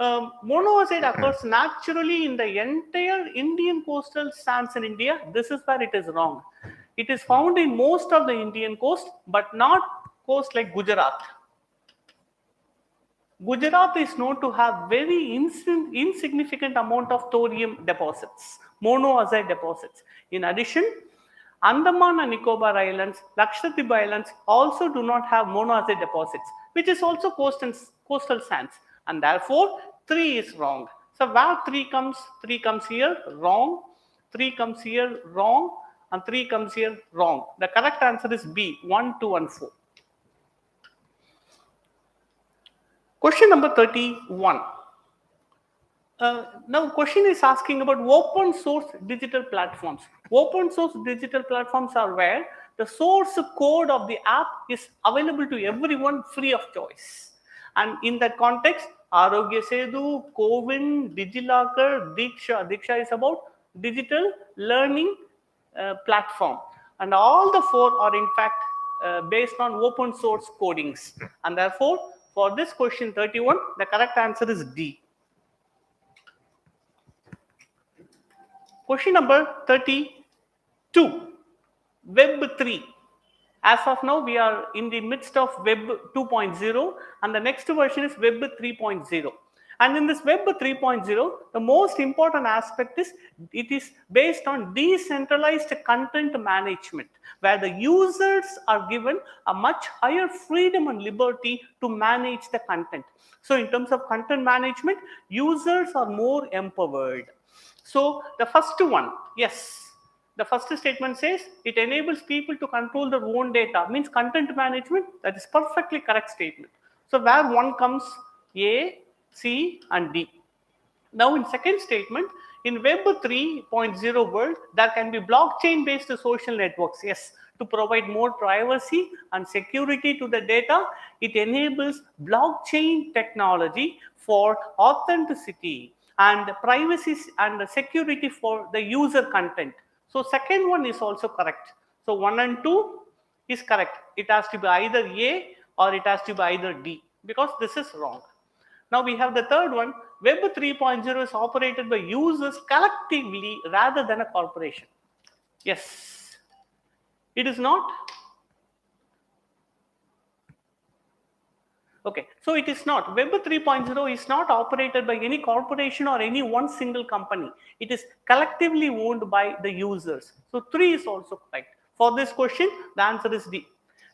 Speaker 3: Monoazite occurs naturally in the entire Indian coastal sands in India. This is where it is wrong. It is found in most of the Indian coast, but not coast like Gujarat. Gujarat is known to have very insignificant amount of thorium deposits, monoazite deposits. In addition, Andaman and Nicobar Islands, Lakshadweep Islands also do not have monoazite deposits, which is also coastal sands, and therefore 3 is wrong. So where 3 comes here, wrong, 3 comes here, wrong, and 3 comes here, wrong. The correct answer is B, 1, 2 and 4. Question number 31. Now question is asking about open source digital platforms. Open source digital platforms are where the source code of the app is available to everyone free of choice. And in that context, Arogya Sedu, Cowin, DigiLocker, Diksha. Diksha is about digital learning platform. And all the 4 are in fact based on open source codings. And therefore, for this question 31, the correct answer is D. Question number 32, Web 3. As of now, we are in the midst of Web 2.0 and the next version is Web 3.0. And in this Web 3.0, the most important aspect is it is based on decentralized content management, where the users are given a much higher freedom and liberty to manage the content. So in terms of content management, users are more empowered. So the first one, yes. The first statement says it enables people to control their own data, means content management. That is perfectly correct statement. So where 1 comes A, C and D. Now in second statement, in Web 3.0 world, there can be blockchain based social networks. Yes, to provide more privacy and security to the data, it enables blockchain technology for authenticity and privacy and security for the user content. So second one is also correct. So 1 and 2 is correct. It has to be either A or it has to be either D, because this is wrong. Now we have the third one. Web 3.0 is operated by users collectively rather than a corporation. Yes, it is not. Okay, so it is not. Web 3.0 is not operated by any corporation or any one single company. It is collectively owned by the users. So 3 is also correct. For this question, the answer is D.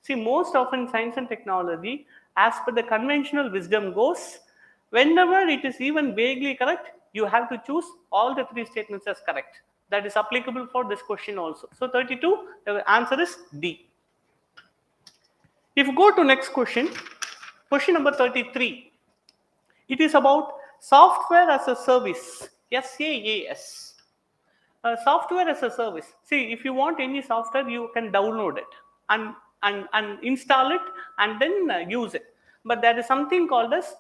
Speaker 3: See, most often science and technology, as per the conventional wisdom goes, whenever it is even vaguely correct, you have to choose all the 3 statements as correct. That is applicable for this question also. So 32, the answer is D. If you go to next question, question number 33. It is about software as a service, SaaS. Software as a service. See, if you want any software, you can download it and install it and then use it. But there is something called as,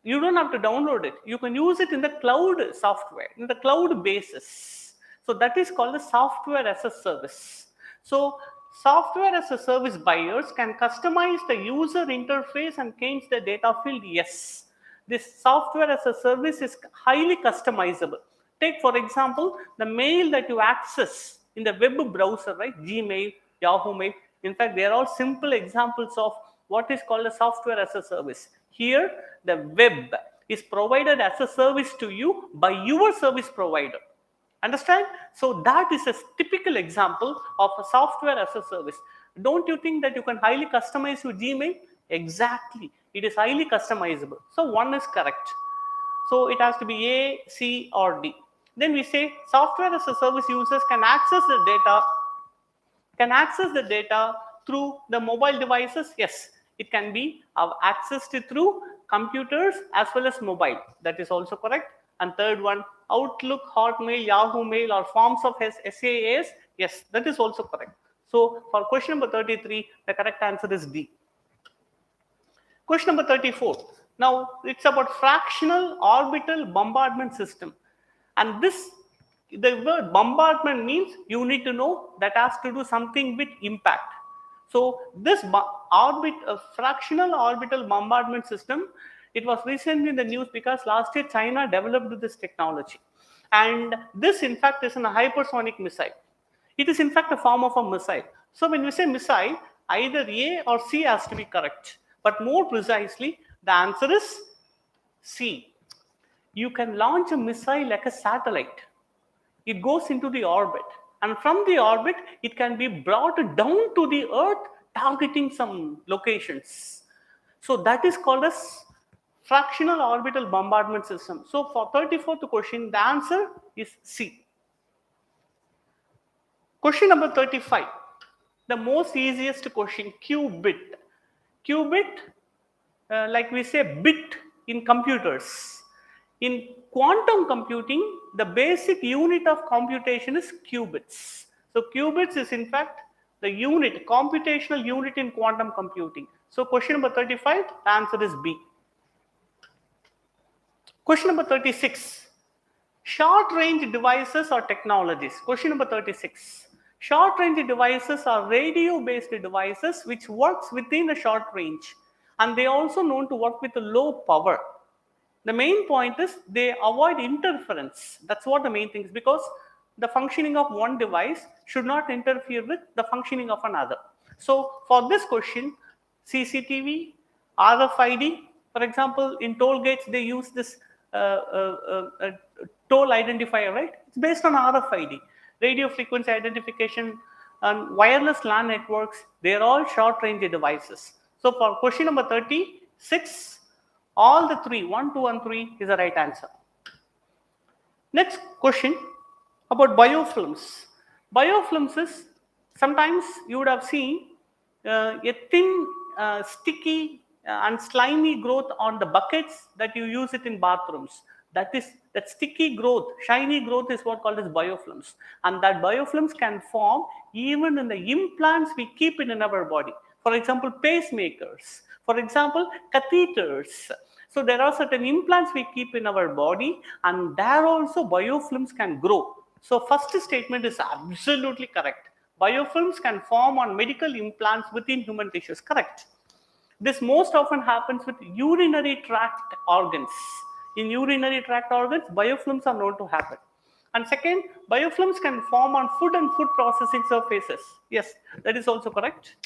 Speaker 3: you don't have to download it. You can use it in the cloud software, in the cloud basis. So that is called the software as a service. So software as a service buyers can customize the user interface and change the data field. Yes, this software as a service is highly customizable. Take for example, the mail that you access in the web browser, right? Gmail, Yahoo Mail. In fact, they are all simple examples of what is called a software as a service. Here, the web is provided as a service to you by your service provider. Understand? So that is a typical example of a software as a service. Don't you think that you can highly customize your Gmail? Exactly. It is highly customizable. So 1 is correct. So it has to be A, C or D. Then we say software as a service users can access the data through the mobile devices. Yes, it can be accessed through computers as well as mobile. That is also correct. And third one, Outlook, Hotmail, Yahoo Mail or forms of SaaS. Yes, that is also correct. So for question number 33, the correct answer is D. Question number 34. Now it's about fractional orbital bombardment system. And this, the word bombardment means you need to know that has to do something with impact. So this fractional orbital bombardment system, it was recently in the news because last year China developed this technology. And this in fact is a hypersonic missile. It is in fact a form of a missile. So when we say missile, either A or C has to be correct. But more precisely, the answer is C. You can launch a missile like a satellite. It goes into the orbit. And from the orbit, it can be brought down to the earth, targeting some locations. So that is called as fractional orbital bombardment system. So for 34th question, the answer is C. Question number 35. The most easiest question, qubit. Qubit, like we say bit in computers. In quantum computing, the basic unit of computation is qubits. So qubits is in fact the unit, computational unit in quantum computing. So question number 35, the answer is B. Question number 36. Short range devices or technologies. Question number 36. Short range devices are radio based devices which works within a short range, and they are also known to work with a low power. The main point is they avoid interference. That's what the main thing is, because the functioning of one device should not interfere with the functioning of another. So for this question, CCTV, RFID, for example, in toll gates they use this toll identifier, right? It's based on RFID. Radio frequency identification and wireless LAN networks, they are all short range devices. So for question number 36, all the 3, 1, 2 and 3 is the right answer. Next question about biofilms. Biofilms is, sometimes you would have seen a thin sticky and slimy growth on the buckets that you use it in bathrooms. That sticky growth, shiny growth is what called as biofilms, and that biofilms can form even in the implants we keep in our body. For example, pacemakers. For example, catheters. So there are certain implants we keep in our body, and there also biofilms can grow. So first statement is absolutely correct. Biofilms can form on medical implants within human tissues. Correct. This most often happens with urinary tract organs. In urinary tract organs, biofilms are known to happen. And second, biofilms can form on food and food processing surfaces. Yes, that is also correct.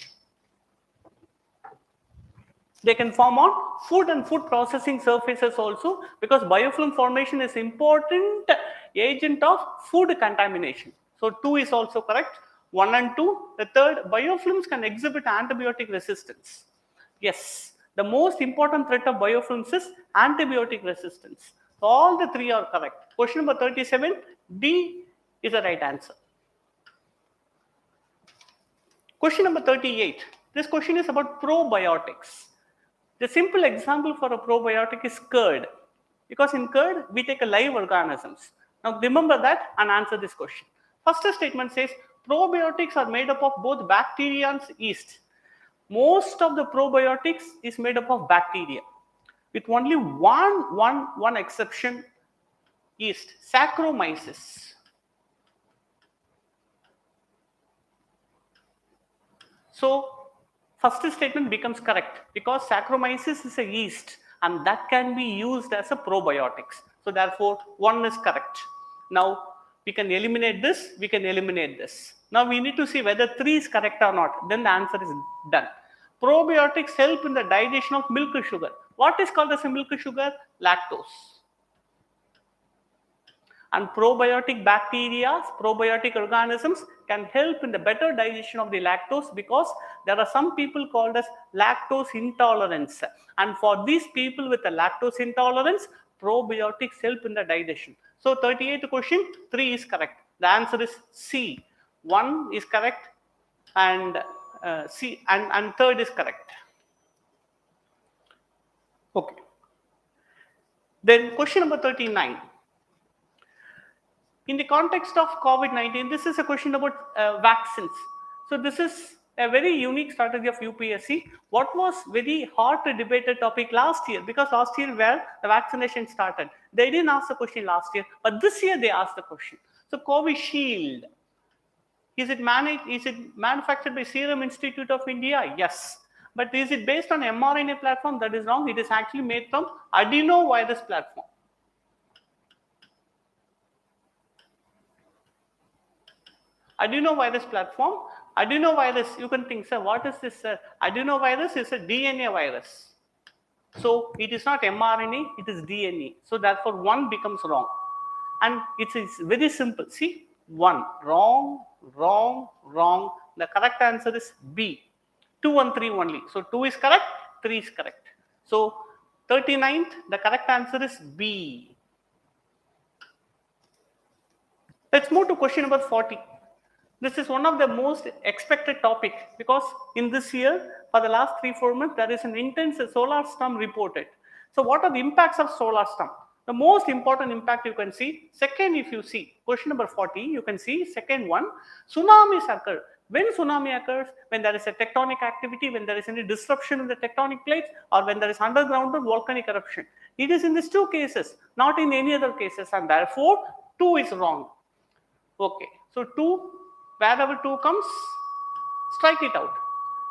Speaker 3: They can form on food and food processing surfaces also, because biofilm formation is important agent of food contamination. So 2 is also correct. 1 and 2. The third, biofilms can exhibit antibiotic resistance. Yes, the most important threat of biofilms is antibiotic resistance. So all the 3 are correct. Question number 37, D is the right answer. Question number 38. This question is about probiotics. The simple example for a probiotic is curd, because in curd we take a live organisms. Now remember that and answer this question. First statement says probiotics are made up of both bacteria and yeast. Most of the probiotics is made up of bacteria, with only one exception, yeast, Saccharomyces. So first statement becomes correct, because Saccharomyces is a yeast and that can be used as a probiotics. So therefore 1 is correct. Now we can eliminate this, we can eliminate this. Now we need to see whether 3 is correct or not. Then the answer is done. Probiotics help in the digestion of milk sugar. What is called as a milk sugar? Lactose. And probiotic bacteria, probiotic organisms can help in the better digestion of the lactose, because there are some people called as lactose intolerance. And for these people with a lactose intolerance, probiotics help in the digestion. So 38th question, 3 is correct. The answer is C. 1 is correct and C and third is correct. Okay. Then question number 39. In the context of COVID-19, this is a question about vaccines. So this is a very unique strategy of UPSC. What was very hot debated topic last year, because last year where the vaccination started, they didn't ask the question last year, but this year they asked the question. So Covishield, is it manufactured by Serum Institute of India? Yes. But is it based on mRNA platform? That is wrong. It is actually made from adenovirus platform. Adenovirus platform. Adenovirus, you can think, sir, what is this? Adenovirus is a DNA virus. So it is not mRNA, it is DNA. So therefore 1 becomes wrong. And it's very simple. See, 1, wrong, wrong, wrong. The correct answer is B. 2 and 3 only. So 2 is correct, 3 is correct. So 39th, the correct answer is B. Let's move to question number 40. This is one of the most expected topic, because in this year, for the last 3-4 months, there is an intense solar storm reported. So what are the impacts of solar storm? The most important impact you can see, second, if you see question number 40, you can see second one, tsunamis occur. When tsunami occurs, when there is a tectonic activity, when there is any disruption in the tectonic plates, or when there is underground or volcanic eruption. It is in these 2 cases, not in any other cases, and therefore 2 is wrong. Okay, so 2, wherever 2 comes, strike it out.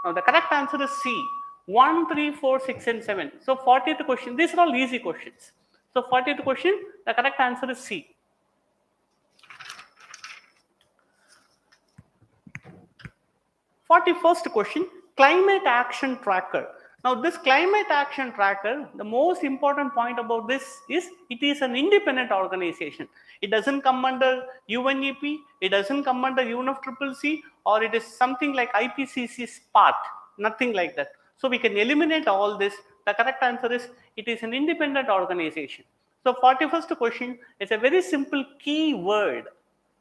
Speaker 3: Now the correct answer is C. 1, 3, 4, 6 and 7. So 40th question, these are all easy questions. So 40th question, the correct answer is C. 41st question, climate action tracker. Now this climate action tracker, the most important point about this is it is an independent organization. It doesn't come under UNEP, it doesn't come under UNFCCC, or it is something like IPCC's part, nothing like that. So we can eliminate all this. The correct answer is it is an independent organization. So 41st question is a very simple key word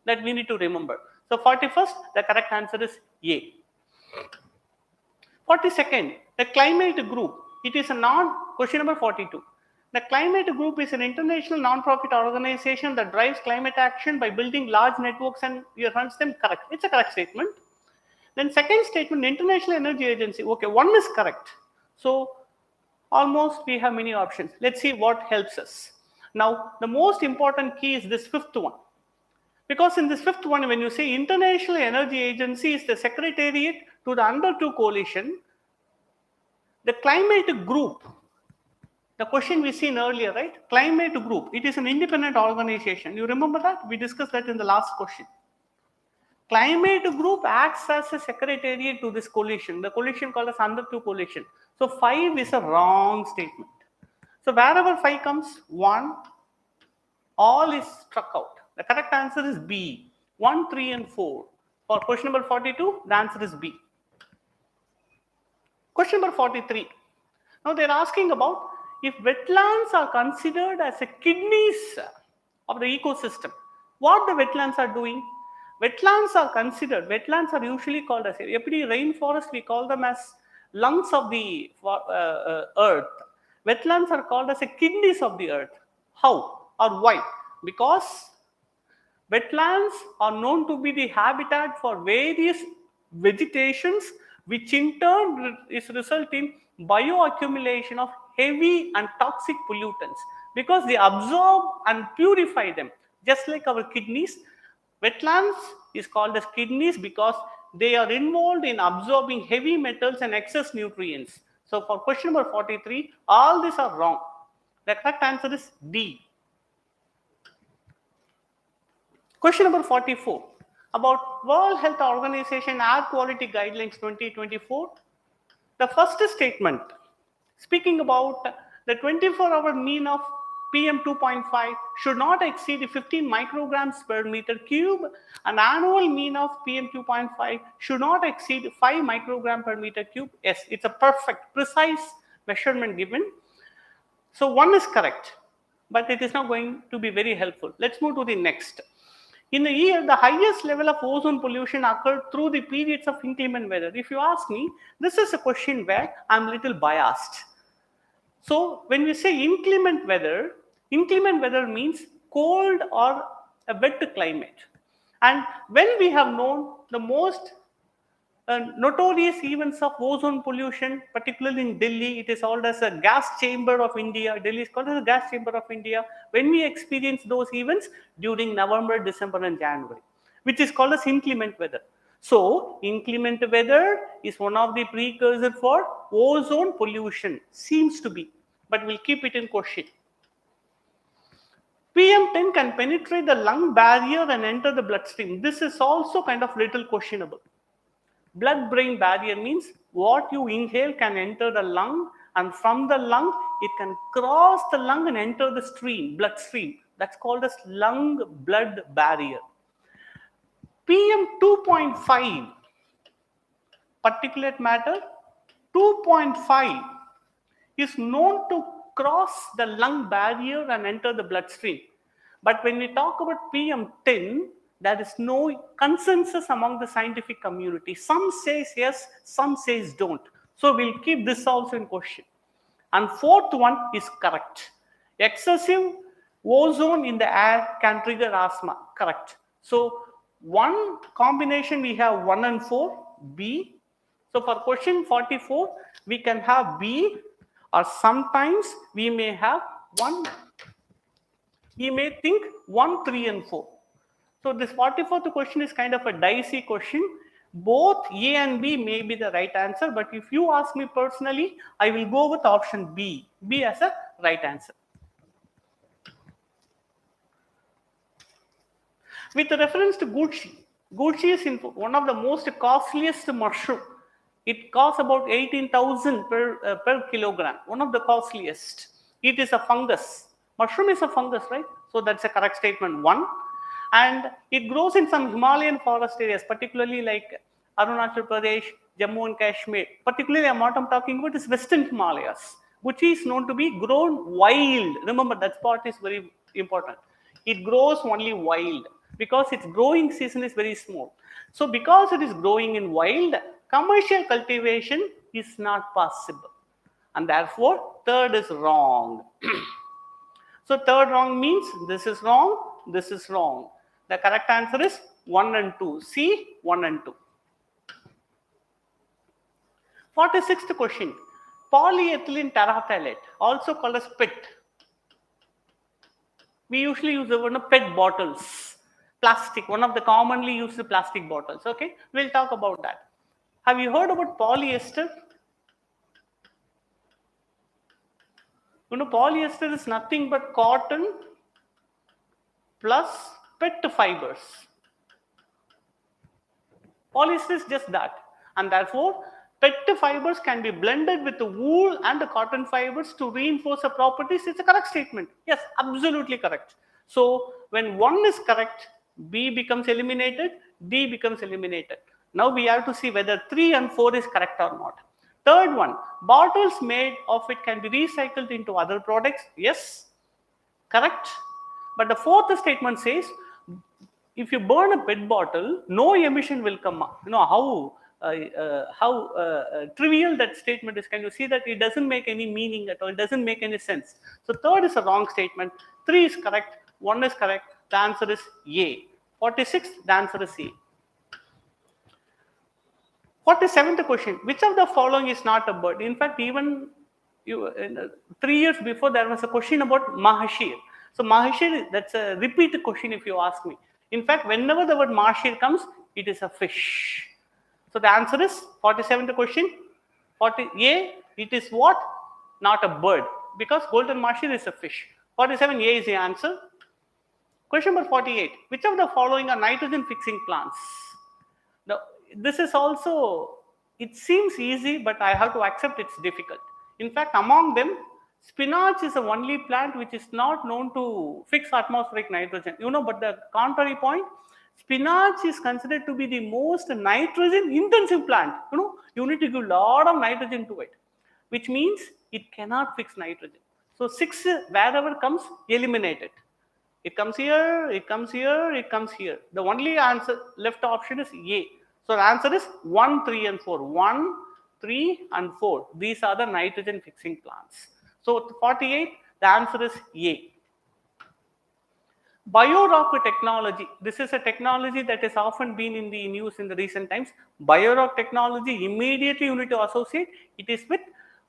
Speaker 3: that we need to remember. So 41st, the correct answer is A. 42nd, the climate group. It is a question number 42. The Climate Group is an international non-profit organization that drives climate action by building large networks and runs them. Correct. It's a correct statement. Then second statement, International Energy Agency. Okay, one is correct. So almost we have many options. Let's see what helps us. Now, the most important key is this fifth one. Because in this fifth one, when you say International Energy Agency is the secretariat to the under 2 coalition, the climate group, the question we seen earlier, right? Climate group, it is an independent organization. You remember that? We discussed that in the last question. Climate group acts as a secretariat to this coalition. The coalition called as under 2 coalition. So 5 is a wrong statement. So wherever 5 comes, 1, all is struck out. The correct answer is B. 1, 3, and 4. For question number 42, the answer is B. Question number 43. Now they're asking about if wetlands are considered as a kidneys of the ecosystem, what the wetlands are doing. Wetlands are usually called as, every rainforest we call them as lungs of the earth. Wetlands are called as a kidneys of the earth. How or why? Because wetlands are known to be the habitat for various vegetations, which in turn is result in bioaccumulation of heavy and toxic pollutants, because they absorb and purify them, just like our kidneys. Wetlands is called as kidneys because they are involved in absorbing heavy metals and excess nutrients. So for question number 43, all these are wrong. The correct answer is D. Question number 44 about World Health Organization Air Quality Guidelines 2024. The first statement, speaking about the 24-hour mean of PM 2.5 should not exceed 15 micrograms per meter cube, and annual mean of PM 2.5 should not exceed 5 microgram per meter cube. Yes, it's a perfect, precise measurement given. So 1 is correct, but it is not going to be very helpful. Let's move to the next. In a year, the highest level of ozone pollution occurred through the periods of inclement weather. If you ask me, this is a question where I'm a little biased. So when we say inclement weather means cold or a wet climate. And when we have known the most notorious events of ozone pollution, particularly in Delhi, it is called as a gas chamber of India. Delhi is called as a gas chamber of India. When we experience those events during November, December, and January, which is called as inclement weather. So inclement weather is one of the precursors for ozone pollution, seems to be, but we'll keep it in question. PM10 can penetrate the lung barrier and enter the bloodstream. This is also kind of little questionable. Blood-brain barrier means what you inhale can enter the lung, and from the lung, it can cross the lung and enter the bloodstream. That's called as lung-blood barrier. PM 2.5, particulate matter, 2.5 is known to cross the lung barrier and enter the bloodstream. But when we talk about PM10, there is no consensus among the scientific community. Some says yes, some says don't. So we'll keep this also in question. And fourth one is correct. Excessive ozone in the air can trigger asthma. Correct. So one combination we have 1 and 4, B. So for question 44, we can have B, or sometimes we may have 1. We may think 1, 3, and 4. So this 44th question is kind of a dicey question. Both A and B may be the right answer, but if you ask me personally, I will go with option B. B as a right answer. With reference to Gucci is one of the most costliest mushroom. It costs about 18,000 per kilogram. One of the costliest. It is a fungus. Mushroom is a fungus, right? So that's a correct statement 1. And it grows in some Himalayan forest areas, particularly like Arunachal Pradesh, Jammu and Kashmir. Particularly, what I'm talking about is Western Himalayas, which is known to be grown wild. Remember, that part is very important. It grows only wild because its growing season is very small. So because it is growing in wild, commercial cultivation is not possible. and therefore third is wrong. So third wrong means this is wrong, this is wrong. The correct answer is 1 and 2. C, 1 and 2. 46th question. Polyethylene terephthalate, also called as PET. We usually use the word PET bottles. Plastic, one of the commonly used plastic bottles. Okay, we'll talk about that. Have you heard about polyester? Polyester is nothing but cotton plus PET fibers. Polyester is just that, and therefore PET fibers can be blended with the wool and the cotton fibers to reinforce the properties. It's a correct statement. Yes, absolutely correct. So when 1 is correct, B becomes eliminated, D becomes eliminated. Now we have to see whether 3 and 4 is correct or not. Third one, bottles made of it can be recycled into other products. Yes, correct. But the fourth statement says, if you burn a PET bottle, no emission will come up. How trivial that statement is. Can you see that it doesn't make any meaning at all? It doesn't make any sense. So third is a wrong statement. 3 is correct. 1 is correct. The answer is A. 46, the answer is A. 47th question. Which of the following is not a bird? In fact, even 3 years before, there was a question about Mahashir. So Mahashir, that's a repeated question if you ask me. In fact, whenever the word Mahashir comes, it is a fish. So the answer is 47th question. 40A, it is what? Not a bird, because golden Mahashir is a fish. 47A is the answer. Question number 48. Which of the following are nitrogen fixing plants? Now, this is also, it seems easy, but I have to accept it's difficult. In fact, among them, spinach is the only plant which is not known to fix atmospheric nitrogen. But the contrary point, spinach is considered to be the most nitrogen intensive plant. You need to give a lot of nitrogen to it, which means it cannot fix nitrogen. So 6, wherever comes, eliminate it. It comes here, it comes here, it comes here. The only answer left option is A. So the answer is 1, 3 and 4. 1, 3 and 4. These are the nitrogen fixing plants. So 48, the answer is A. Biorock technology. This is a technology that has often been in the news in the recent times. Biorock technology, immediately you need to associate. It is with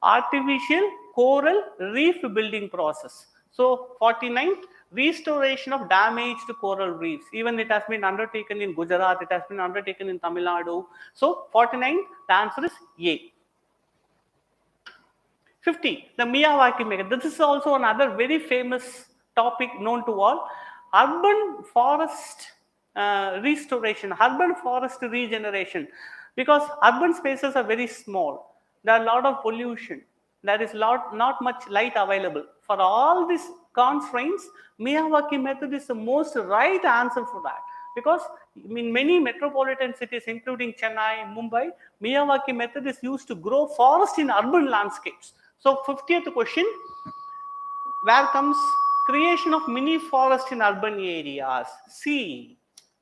Speaker 3: artificial coral reef building process. So 49th, restoration of damaged coral reefs. Even it has been undertaken in Gujarat, it has been undertaken in Tamil Nadu. So 49, the answer is A. 50, the Miyawaki method. This is also another very famous topic known to all. Urban forest restoration, urban forest regeneration. Because urban spaces are very small. There are a lot of pollution. There is not much light available. For all these constraints, Miyawaki method is the most right answer for that. Because in many metropolitan cities, including Chennai, Mumbai, Miyawaki method is used to grow forest in urban landscapes. So 50th question, where comes creation of mini forest in urban areas? C.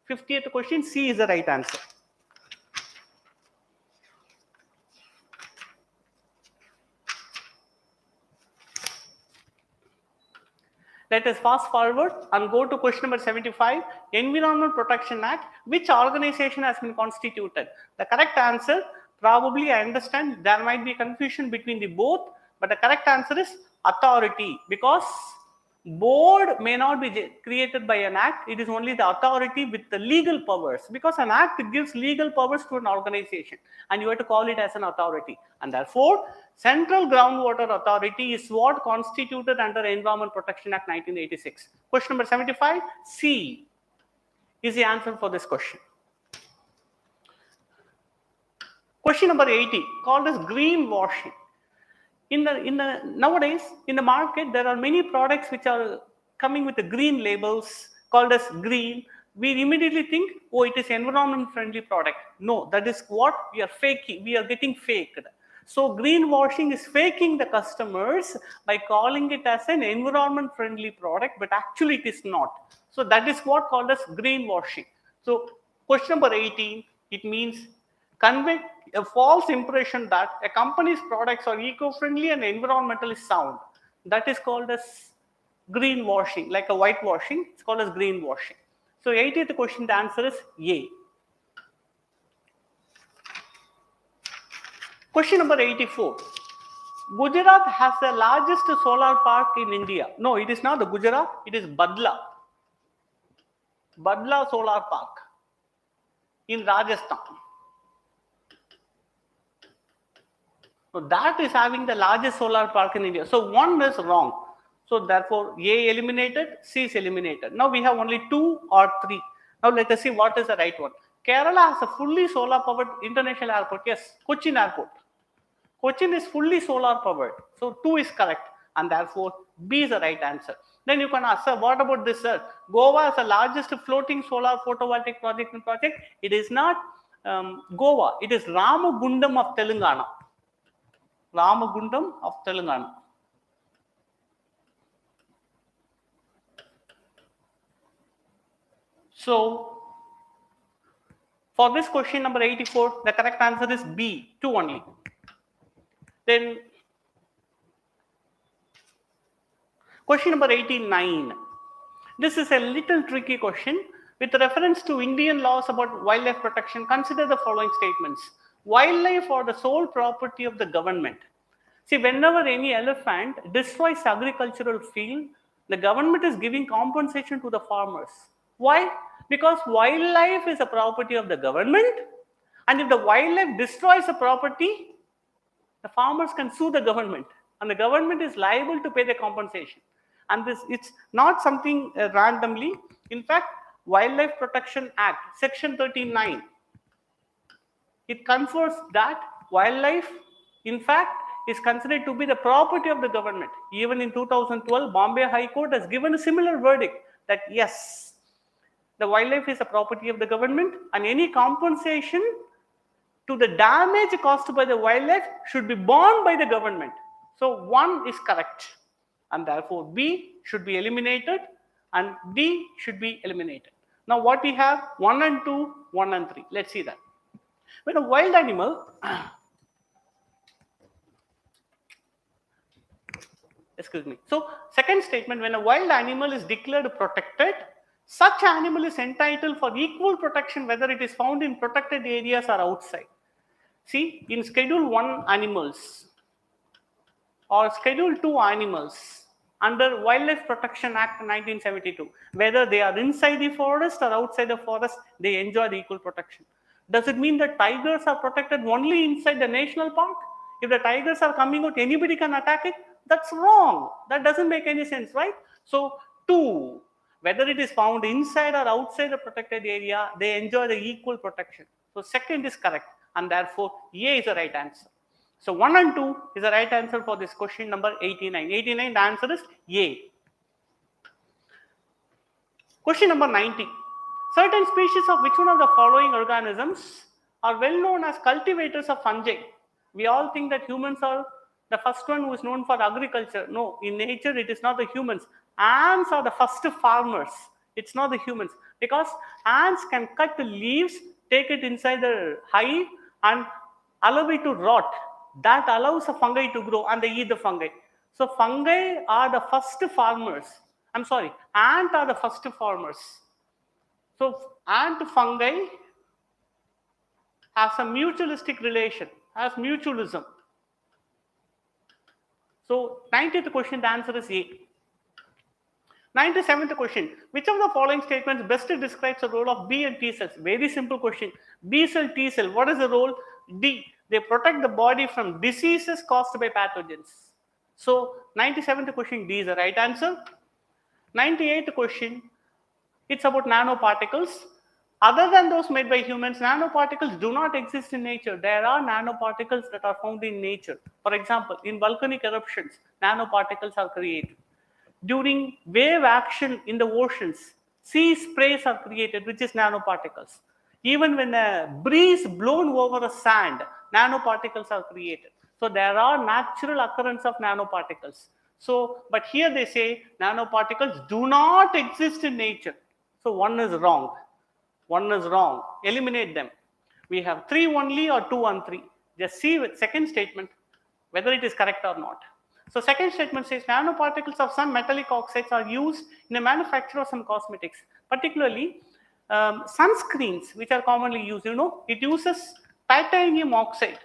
Speaker 3: 50th question, C is the right answer. Let us fast forward and go to question number 75. Environment Protection Act. Which organization has been constituted? The correct answer, probably I understand there might be confusion between the both, but the correct answer is authority, because board may not be created by an act. It is only the authority with the legal powers, because an act gives legal powers to an organization and you have to call it as an authority. And therefore, Central Groundwater Authority is what constituted under Environment Protection Act 1986. Question number 75, C is the answer for this question. Question number 80, called as greenwashing. Nowadays, in the market, there are many products which are coming with the green labels called as green. We immediately think, oh, it is environment friendly product. No, that is what we are faking. We are getting faked. So greenwashing is faking the customers by calling it as an environment friendly product, but actually it is not. So that is what called as greenwashing. So question number 18, it means convey a false impression that a company's products are eco-friendly and environmentally sound. That is called as greenwashing, like a whitewashing. It's called as greenwashing. So 80th question, the answer is A. Question number 84. Gujarat has the largest solar park in India. No, it is not the Gujarat, it is Badla. Badla Solar Park in Rajasthan. So that is having the largest solar park in India. So 1 is wrong. So therefore A eliminated, C is eliminated. Now we have only 2 or 3. Now let us see what is the right one. Kerala has a fully solar powered international airport. Yes, Cochin Airport. Cochin is fully solar powered. So 2 is correct, and therefore B is the right answer. Then you can ask, sir, what about this, sir? Goa is the largest floating solar photovoltaic project. It is not Goa. It is Ramagundam of Telangana. Ramagundam of Telangana. So for this question number 84, the correct answer is B, 2 only. Then question number 89. This is a little tricky question. With reference to Indian laws about wildlife protection, consider the following statements. Wildlife are the sole property of the government. See, whenever any elephant destroys agricultural field, the government is giving compensation to the farmers. Why? Because wildlife is a property of the government, and if the wildlife destroys the property, the farmers can sue the government, and the government is liable to pay the compensation. And this, it's not something randomly. In fact, Wildlife Protection Act, Section 39, it confers that wildlife, in fact, is considered to be the property of the government. Even in 2012, Bombay High Court has given a similar verdict that yes, the wildlife is a property of the government, and any compensation to the damage caused by the wildlife should be borne by the government. So 1 is correct, and therefore B should be eliminated and D should be eliminated. Now what we have? 1 and 2, 1 and 3. Let's see that. When a wild animal, excuse me. So second statement, when a wild animal is declared protected, such animal is entitled for equal protection whether it is found in protected areas or outside. See, in Schedule 1 animals or Schedule 2 animals under Wildlife Protection Act 1972, whether they are inside the forest or outside the forest, they enjoy the equal protection. Does it mean that tigers are protected only inside the national park? If the tigers are coming out, anybody can attack it? That's wrong. That doesn't make any sense, right? So 2, whether it is found inside or outside the protected area, they enjoy the equal protection. So second is correct, and therefore A is the right answer. So 1 and 2 is the right answer for this question number 89. 89, the answer is A. Question number 90. Certain species of which one of the following organisms are well known as cultivators of fungi? We all think that humans are the first one who is known for agriculture. No, in nature it is not the humans. Ants are the first farmers. It's not the humans, because ants can cut the leaves, take it inside the hive and allow it to rot. That allows a fungi to grow, and they eat the fungi. So fungi are the first farmers. Ants are the first farmers. So ant fungi has a mutualistic relation, has mutualism. So 90th question, the answer is A. 97th question, which of the following statements best describes the role of B and T cells? Very simple question. B cell, T cell, what is the role? D, they protect the body from diseases caused by pathogens. So 97th question, D is the right answer. 98th question, it's about nanoparticles. Other than those made by humans, nanoparticles do not exist in nature. There are nanoparticles that are found in nature. For example, in volcanic eruptions, nanoparticles are created. During wave action in the oceans, sea sprays are created, which is nanoparticles. Even when a breeze blown over a sand, nanoparticles are created. So there are natural occurrence of nanoparticles. So, but here they say nanoparticles do not exist in nature. So 1 is wrong. 1 is wrong. Eliminate them. We have 3 only or 2 and 3. Just see with second statement whether it is correct or not. So second statement says nanoparticles of some metallic oxides are used in the manufacture of some cosmetics, particularly sunscreens, which are commonly used. It uses titanium oxide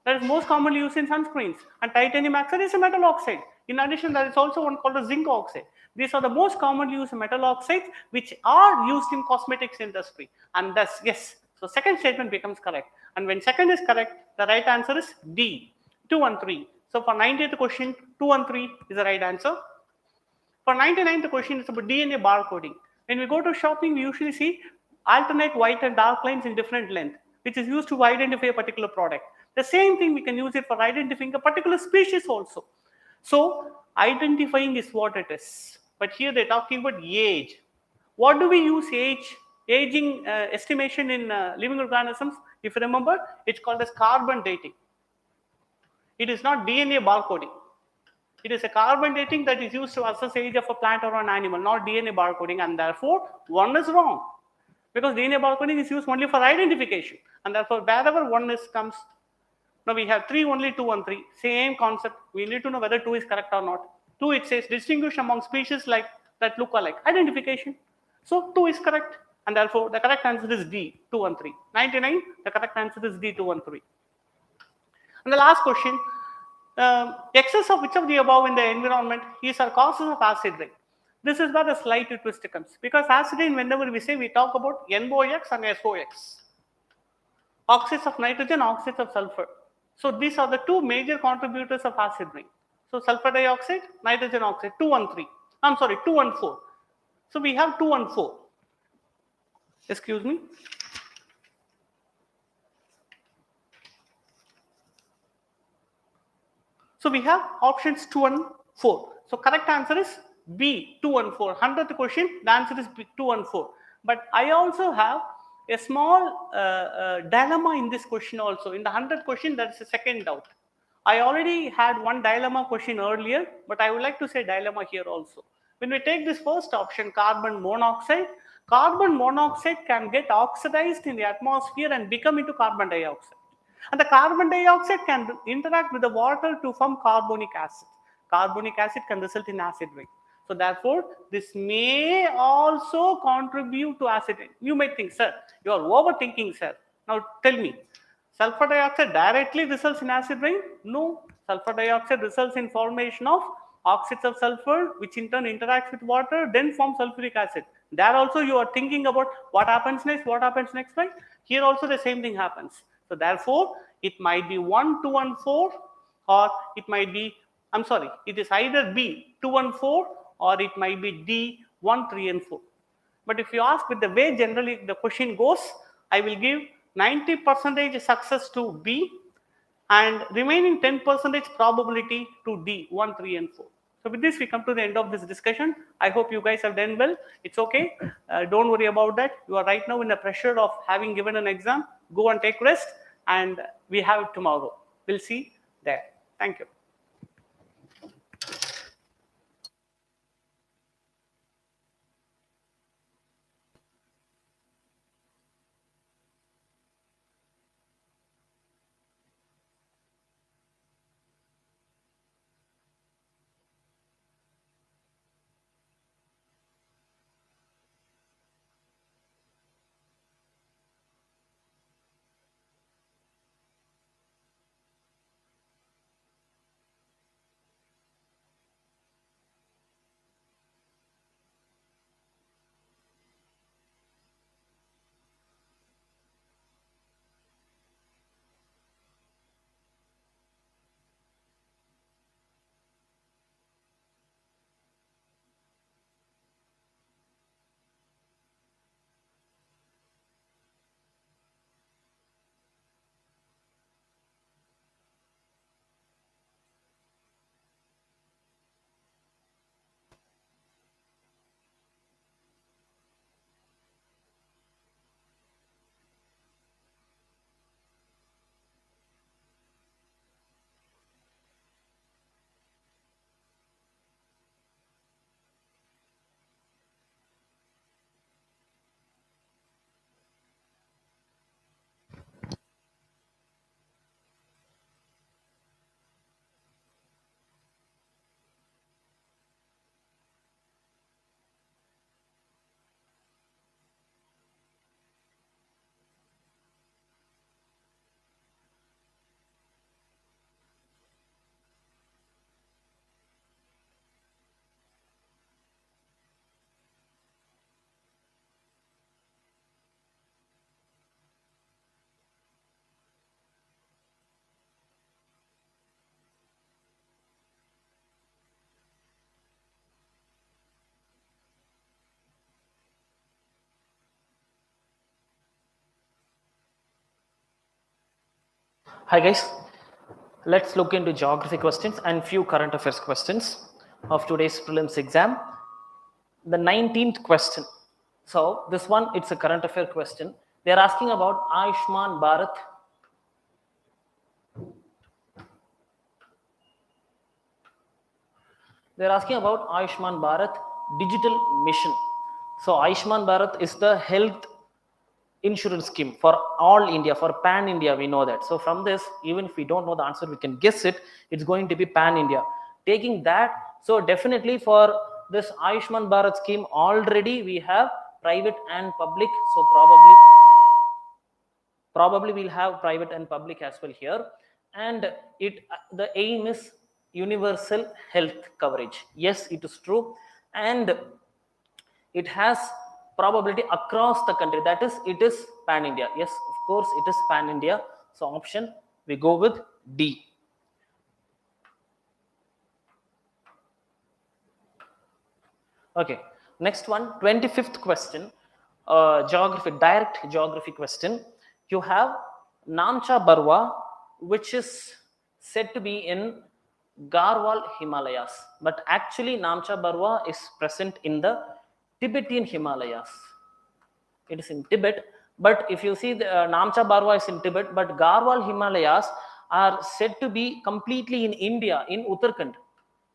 Speaker 3: that is most commonly used in sunscreens, and titanium oxide is a metal oxide. In addition, there is also one called a zinc oxide. These are the most commonly used metal oxides which are used in cosmetics industry, and thus yes. So second statement becomes correct, and when second is correct, the right answer is D, 2 and 3. So for 90th question, 2 and 3 is the right answer. For 99th question, it's about DNA barcoding. When we go to shopping, we usually see alternate white and dark lines in different length, which is used to identify a particular product. The same thing we can use it for identifying a particular species also. So identifying is what it is. But here they're talking about age. What do we use aging estimation in living organisms? If you remember, it's called as carbon dating. It is not DNA barcoding. It is a carbon dating that is used to assess age of a plant or an animal, not DNA barcoding, and therefore one is wrong. Because DNA barcoding is used only for identification, and therefore wherever one is comes, now we have 3 only, 2 and 3. Same concept. We need to know whether 2 is correct or not. 2, it says distinguish among species like that look alike. Identification. So 2 is correct, and therefore the correct answer is D, 2 and 3. 99, the correct answer is D, 2 and 3. And the last question, excess of which of the above in the environment is our causes of acid rain? This is where the slight twist comes, because acid rain, whenever we say, we talk about NOx and SOx, oxides of nitrogen, oxides of sulfur. So these are the two major contributors of acid rain. So sulfur dioxide, nitrogen oxide, 2 and 3. I'm sorry, 2 and 4. So we have 2 and 4. Excuse me. So we have options 2 and 4. So correct answer is B, 2 and 4. 100th question, the answer is B, 2 and 4. But I also have a small dilemma in this question also. In the 100th question, there is a second doubt. I already had one dilemma question earlier, but I would like to say dilemma here also. When we take this first option, carbon monoxide can get oxidized in the atmosphere and become into carbon dioxide. And the carbon dioxide can interact with the water to form carbonic acid. Carbonic acid can result in acid rain. So therefore, this may also contribute to acid rain. You may think, sir, you are overthinking, sir. Now tell me, sulfur dioxide directly results in acid rain? No. Sulfur dioxide results in formation of oxides of sulfur, which in turn interacts with water, then forms sulfuric acid. There also you are thinking about what happens next, right? Here also the same thing happens. So therefore, it might be 1, 2 and 4, or it might be, I'm sorry, it is either B, 2 and 4, or it might be D, 1, 3 and 4. But if you ask with the way generally the question goes, I will give 90% success to B and remaining 10% probability to D, 1, 3 and 4. So with this, we come to the end of this discussion. I hope you guys have done well. It's okay. Don't worry about that. You are right now in the pressure of having given an exam. Go and take rest, and we have it tomorrow. We'll see there. Thank you.
Speaker 2: Hi guys, let's look into geography questions and few current affairs questions of today's prelims exam. The 19th question. So this one, it's a current affair question. They are asking about Ayushman Bharath. They are asking about Ayushman Bharath digital mission. So Ayushman Bharath is the health insurance scheme for all India, for pan India, we know that. So from this, even if we don't know the answer, we can guess it. It's going to be pan India. Taking that, so definitely for this Ayushman Bharat scheme, already we have private and public. So probably we'll have private and public as well here. And the aim is universal health coverage. Yes, it is true. And it has probability across the country, that is it is pan India. Yes, of course it is pan India. So option we go with D. Okay, next one, 25th question, geography, direct geography question. You have Namcha Barwa, which is said to be in Garhwal Himalayas, but actually Namcha Barwa is present in the Tibetan Himalayas. It is in Tibet, but if you see the Namcha Barwa is in Tibet, but Garhwal Himalayas are said to be completely in India, in Uttarakhand.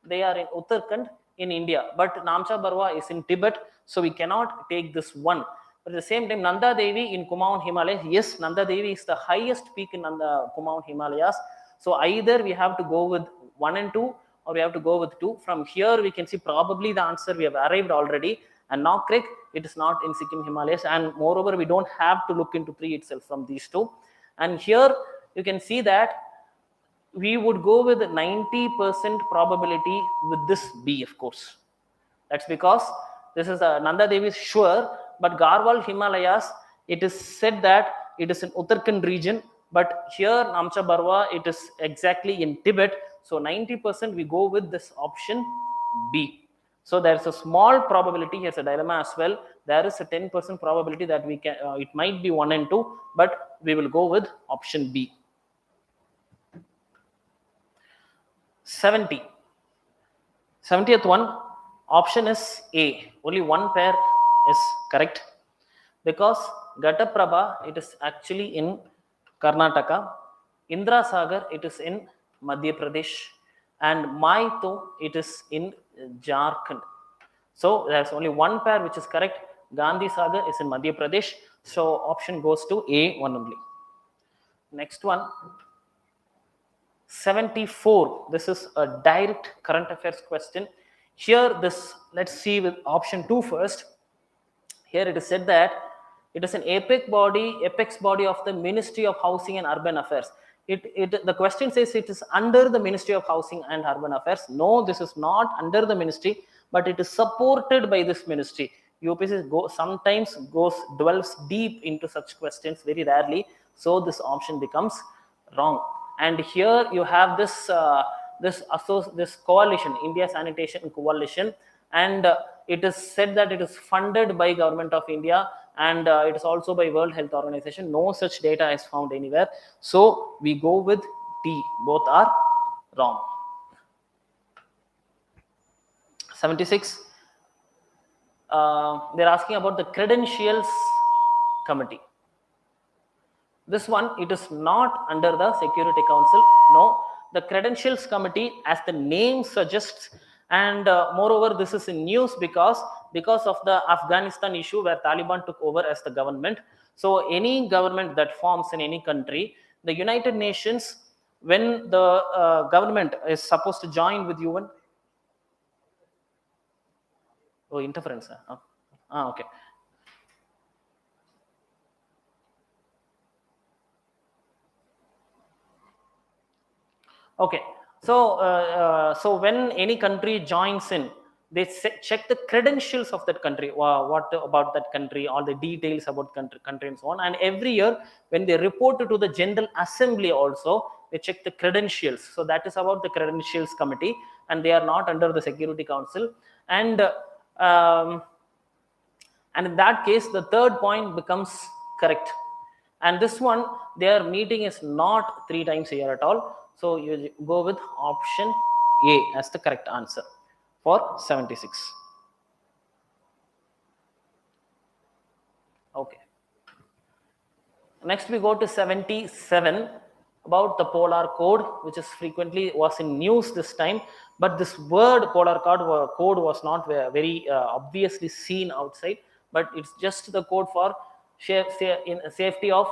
Speaker 2: They are in Uttarakhand in India, but Namcha Barwa is in Tibet, so we cannot take this one. But at the same time, Nanda Devi in Kumaon Himalayas, yes, Nanda Devi is the highest peak in Nanda Kumaon Himalayas. So either we have to go with 1 and 2, or we have to go with 2. From here, we can see probably the answer we have arrived already. And Nokrek, it is not in Sikkim Himalayas, and moreover, we don't have to look into 3 itself from these 2. And here you can see that we would go with 90% probability with this B, of course. That's because this is Nanda Devi is sure, but Garhwal Himalayas, it is said that it is in Uttarakhand region, but here Namcha Barwa, it is exactly in Tibet. So 90% we go with this option B. So there's a small probability, here's a dilemma as well. There is a 10% probability that we can, it might be 1 and 2, but we will go with option B. 70th one, option is A. Only one pair is correct, because Ghataprabha, it is actually in Karnataka, Indra Sagar, it is in Madhya Pradesh, and Maito, it is in Jharkhand. So there's only one pair which is correct. Gandhi Sagar is in Madhya Pradesh. So option goes to A, one only. Next one, 74. This is a direct current affairs question. Here, this, let's see with option 2 first. Here it is said that it is an apex body of the Ministry of Housing and Urban Affairs. The question says it is under the Ministry of Housing and Urban Affairs. No, this is not under the ministry, but it is supported by this ministry. UPSC sometimes dwells deep into such questions, very rarely. So this option becomes wrong. And here you have this this coalition, India Sanitation Coalition, and it is said that it is funded by Government of India, and it is also by World Health Organization. No such data is found anywhere. So we go with D. Both are wrong. 76. They're asking about the Credentials Committee. This one, it is not under the Security Council. No, the Credentials Committee, as the name suggests, and moreover, this is in news because of the Afghanistan issue where Taliban took over as the government. So any government that forms in any country, the United Nations, when the government is supposed to join with UN. Oh, interference. Okay. Okay, so when any country joins in, they check the credentials of that country. What about that country? All the details about country and so on. And every year, when they report to the General Assembly, also they check the credentials. So that is about the Credentials Committee, and they are not under the Security Council. And in that case, the third point becomes correct. And this one, their meeting is not 3 times a year at all. So you go with option A as the correct answer for 76. Okay. Next we go to 77, about the polar code, which is frequently was in news this time, but this word polar code was not very obviously seen outside, but it's just the code for safety of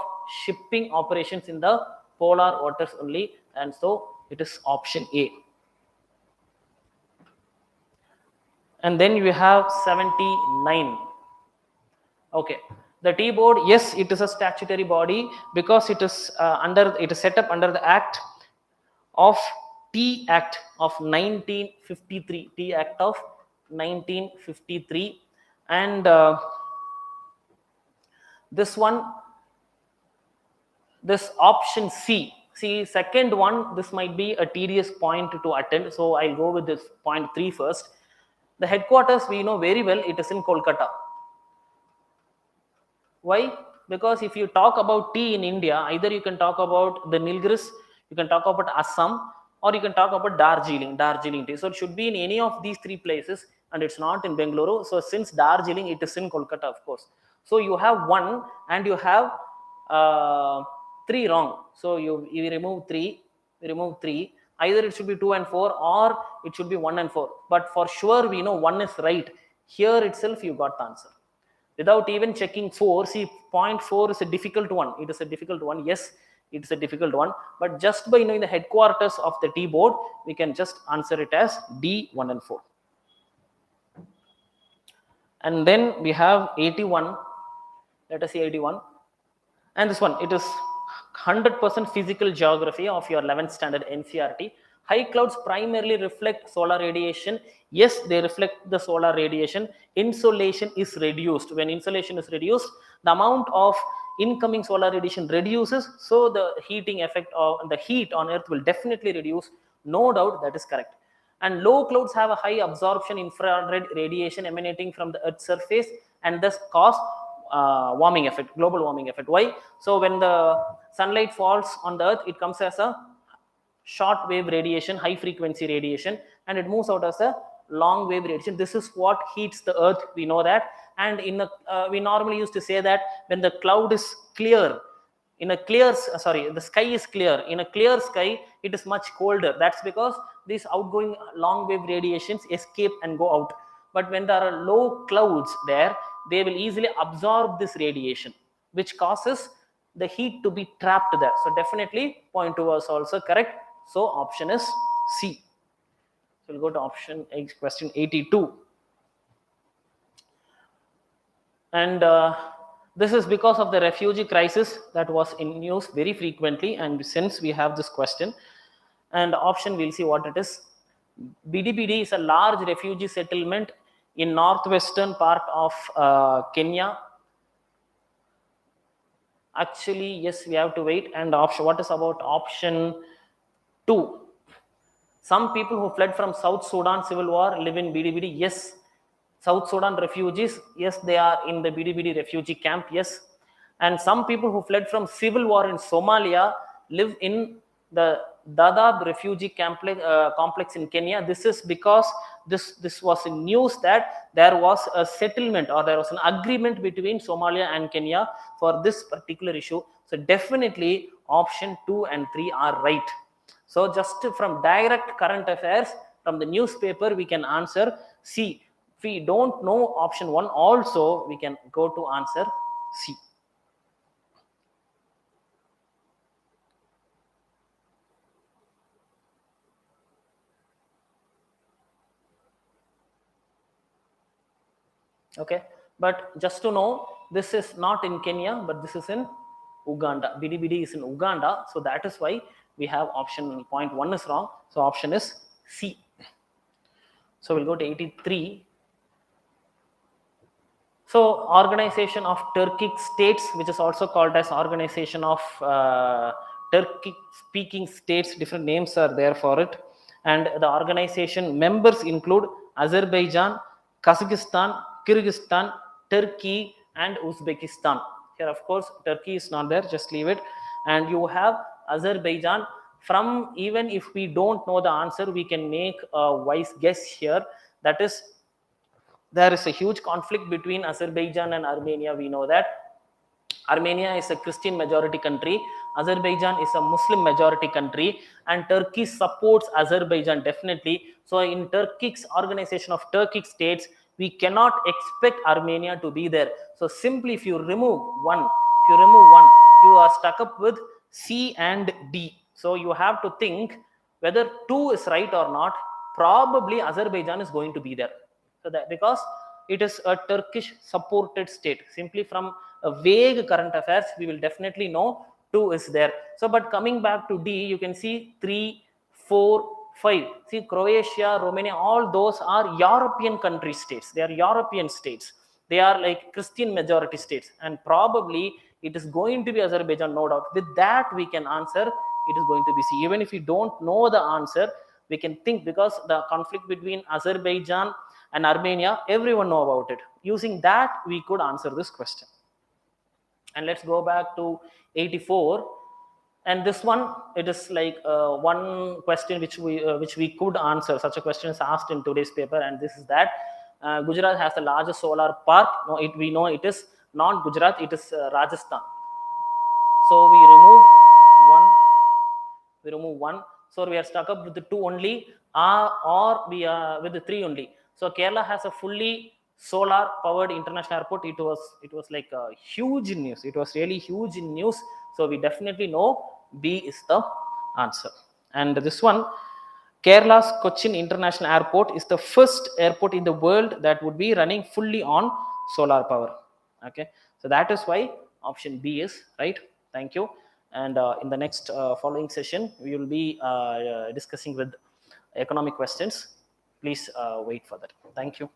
Speaker 2: shipping operations in the polar waters only, and so it is option A. And then you have 79. Okay, the T board, yes, it is a statutory body because it is set up under the Act of T Act of 1953, T Act of 1953, and this option C. See, second one, this might be a tedious point to attend, so I'll go with this point 3 first. The headquarters, we know very well, it is in Kolkata. Why? Because if you talk about tea in India, either you can talk about the Nilgiris, you can talk about Assam, or you can talk about Darjeeling tea. So it should be in any of these 3 places, and it's not in Bengaluru. So since Darjeeling, it is in Kolkata, of course. So you have 1 and you have 3 wrong. So you remove 3, Either it should be 2 and 4, or it should be 1 and 4. But for sure, we know 1 is right. Here itself, you got the answer. Without even checking 4, see, point 4 is a difficult one. It is a difficult one. Yes, it's a difficult one. But just by knowing the headquarters of the T board, we can just answer it as D, 1 and 4. And then we have 81. Let us see 81. And this one, it is 100% physical geography of your 11th standard NCERT. High clouds primarily reflect solar radiation. Yes, they reflect the solar radiation. Insolation is reduced. When insolation is reduced, the amount of incoming solar radiation reduces. So the heating effect of the heat on Earth will definitely reduce. No doubt, that is correct. And low clouds have a high absorption infrared radiation emanating from the Earth's surface, and thus cause warming effect, global warming effect. Why? So when the sunlight falls on the Earth, it comes as a short wave radiation, high frequency radiation, and it moves out as a long wave radiation. This is what heats the Earth, we know that. And we normally used to say that when the cloud is clear, the sky is clear, in a clear sky it is much colder. That's because these outgoing long wave radiations escape and go out. But when there are low clouds there, they will easily absorb this radiation, which causes the heat to be trapped there. So definitely point 2 was also correct. So option is C. So we'll go to option question 82. And this is because of the refugee crisis that was in news very frequently, and since we have this question, and option, we'll see what it is. BDBD is a large refugee settlement in northwestern part of Kenya. Actually, yes, we have to wait. And option, what is about option 2? Some people who fled from South Sudan civil war live in BDBD. Yes, South Sudan refugees, yes, they are in the BDBD refugee camp. Yes, and some people who fled from civil war in Somalia live in the Dadaab refugee complex in Kenya. This is because this was in news that there was a settlement, or there was an agreement between Somalia and Kenya for this particular issue. So definitely option 2 and 3 are right. So just from direct current affairs from the newspaper, we can answer C. If we don't know option 1 also, we can go to answer C. Okay, but just to know, this is not in Kenya, but this is in Uganda. BDBD is in Uganda, so that is why we have option point 1 is wrong. So option is C. So we'll go to 83. So organization of Turkic states, which is also called as organization of Turkic speaking states, different names are there for it. And the organization members include Azerbaijan, Kazakhstan, Kyrgyzstan, Turkey, and Uzbekistan. Here, of course, Turkey is not there, just leave it. And you have Azerbaijan. From, even if we don't know the answer, we can make a wise guess here. That is, there is a huge conflict between Azerbaijan and Armenia. We know that Armenia is a Christian majority country, Azerbaijan is a Muslim majority country, and Turkey supports Azerbaijan definitely. So in Turkic's organization of Turkic states, we cannot expect Armenia to be there. So simply if you remove one, you are stuck up with C and D. So you have to think whether 2 is right or not. Probably Azerbaijan is going to be there. So that, because it is a Turkish supported state, simply from a vague current affairs, we will definitely know 2 is there. So, but coming back to D, you can see 3, 4, 5. See, Croatia, Romania, all those are European country states. They are European states. They are like Christian majority states, and probably it is going to be Azerbaijan, no doubt. With that, we can answer it is going to be C. Even if you don't know the answer, we can think, because the conflict between Azerbaijan and Armenia, everyone know about it. Using that, we could answer this question. And let's go back to 84. And this one, it is like one question which we could answer. Such a question is asked in today's paper, and this is that Gujarat has the largest solar park. No, we know it is not Gujarat, it is Rajasthan. So we remove one. So we are stuck up with the 2 only, or we are with the 3 only. So Kerala has a fully solar powered international airport. It was like a huge news. It was really huge in news. So we definitely know B is the answer. And this one, Kerala's Cochin International Airport is the first airport in the world that would be running fully on solar power. Okay, so that is why option B is right. Thank you. And in the next following session, we will be discussing with economic questions. Please wait for that. Thank you.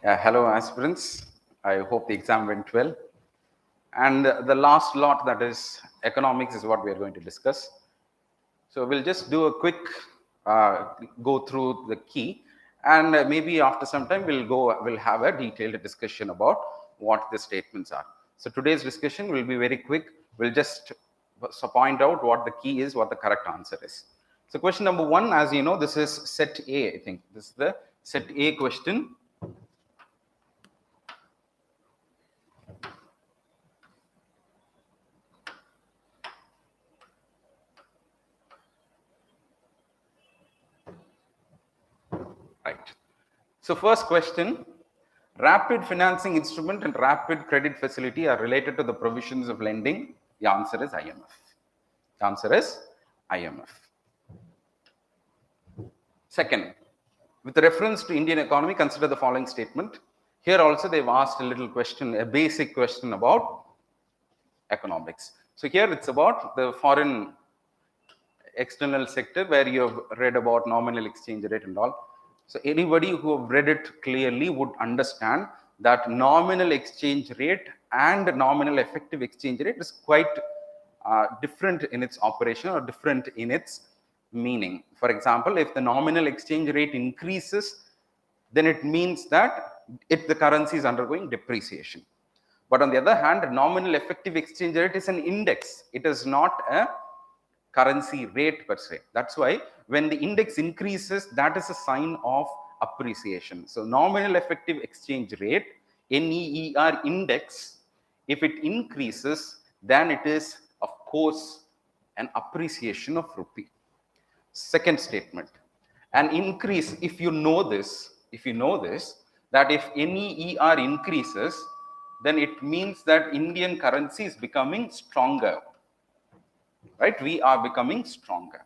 Speaker 4: Hello, aspirants. I hope the exam went well. And the last lot, that is economics, is what we are going to discuss. So we'll just do a quick go through the key, and maybe after some time we'll have a detailed discussion about what the statements are. So today's discussion will be very quick. We'll just point out what the key is, what the correct answer is. So question number 1, as you know, this is set A. I think this is the set A question. Right. So first question, rapid financing instrument and rapid credit facility are related to the provisions of lending. The answer is IMF. The answer is IMF. Second, with reference to Indian economy, consider the following statement. Here also they've asked a little question, a basic question about economics. So here it's about the foreign external sector, where you have read about nominal exchange rate and all. So anybody who have read it clearly would understand that nominal exchange rate and nominal effective exchange rate is quite different in its operation or different in its meaning. For example, if the nominal exchange rate increases, then it means that the currency is undergoing depreciation. But on the other hand, nominal effective exchange rate is an index. It is not a currency rate per se. That's why when the index increases, that is a sign of appreciation. So nominal effective exchange rate, NEER index, if it increases, then it is of course an appreciation of rupee. Second statement, an increase, if you know this, that if NEER increases, then it means that Indian currency is becoming stronger. Right? We are becoming stronger.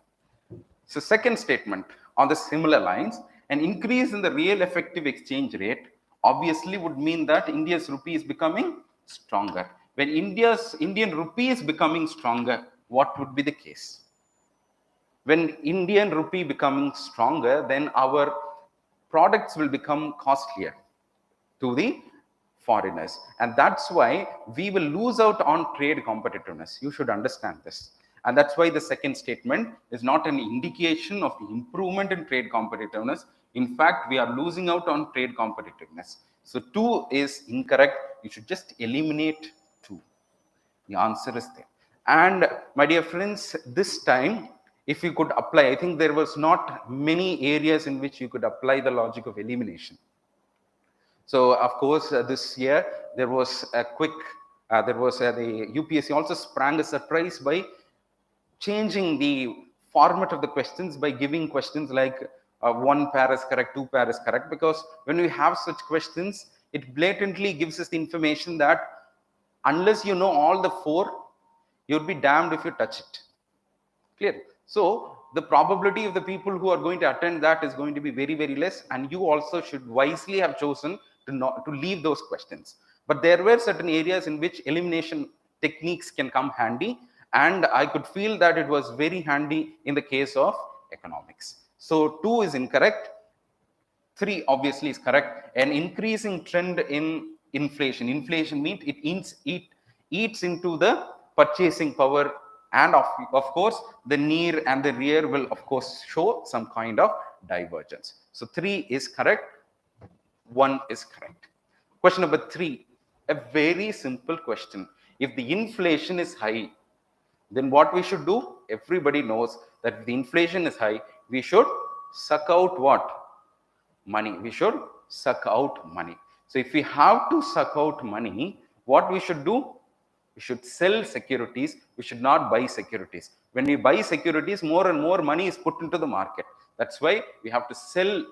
Speaker 4: So second statement on the similar lines, an increase in the real effective exchange rate obviously would mean that India's rupee is becoming stronger. When Indian rupee is becoming stronger, what would be the case? When Indian rupee becoming stronger, then our products will become costlier to the foreigners. And that's why we will lose out on trade competitiveness. You should understand this. And that's why the second statement is not an indication of the improvement in trade competitiveness. In fact, we are losing out on trade competitiveness. So 2 is incorrect. You should just eliminate 2. The answer is there. And my dear friends, this time, if you could apply, I think there was not many areas in which you could apply the logic of elimination. So of course, this year there was a quick, the UPSC also sprang a surprise by changing the format of the questions by giving questions like 1 pair is correct, 2 pair is correct, because when we have such questions, it blatantly gives us the information that unless you know all the 4, you'll be damned if you touch it. Clear? So the probability of the people who are going to attend that is going to be very, very less, and you also should wisely have chosen to leave those questions. But there were certain areas in which elimination techniques can come handy, and I could feel that it was very handy in the case of economics. So 2 is incorrect. 3 obviously is correct. An increasing trend in inflation. Inflation means it eats into the purchasing power, and of course the near and the rear will of course show some kind of divergence. So 3 is correct. 1 is correct. Question number 3, a very simple question. If the inflation is high, then what we should do? Everybody knows that if the inflation is high, we should suck out what? Money. We should suck out money. So if we have to suck out money, what we should do? We should sell securities. We should not buy securities. When we buy securities, more and more money is put into the market. That's why we have to sell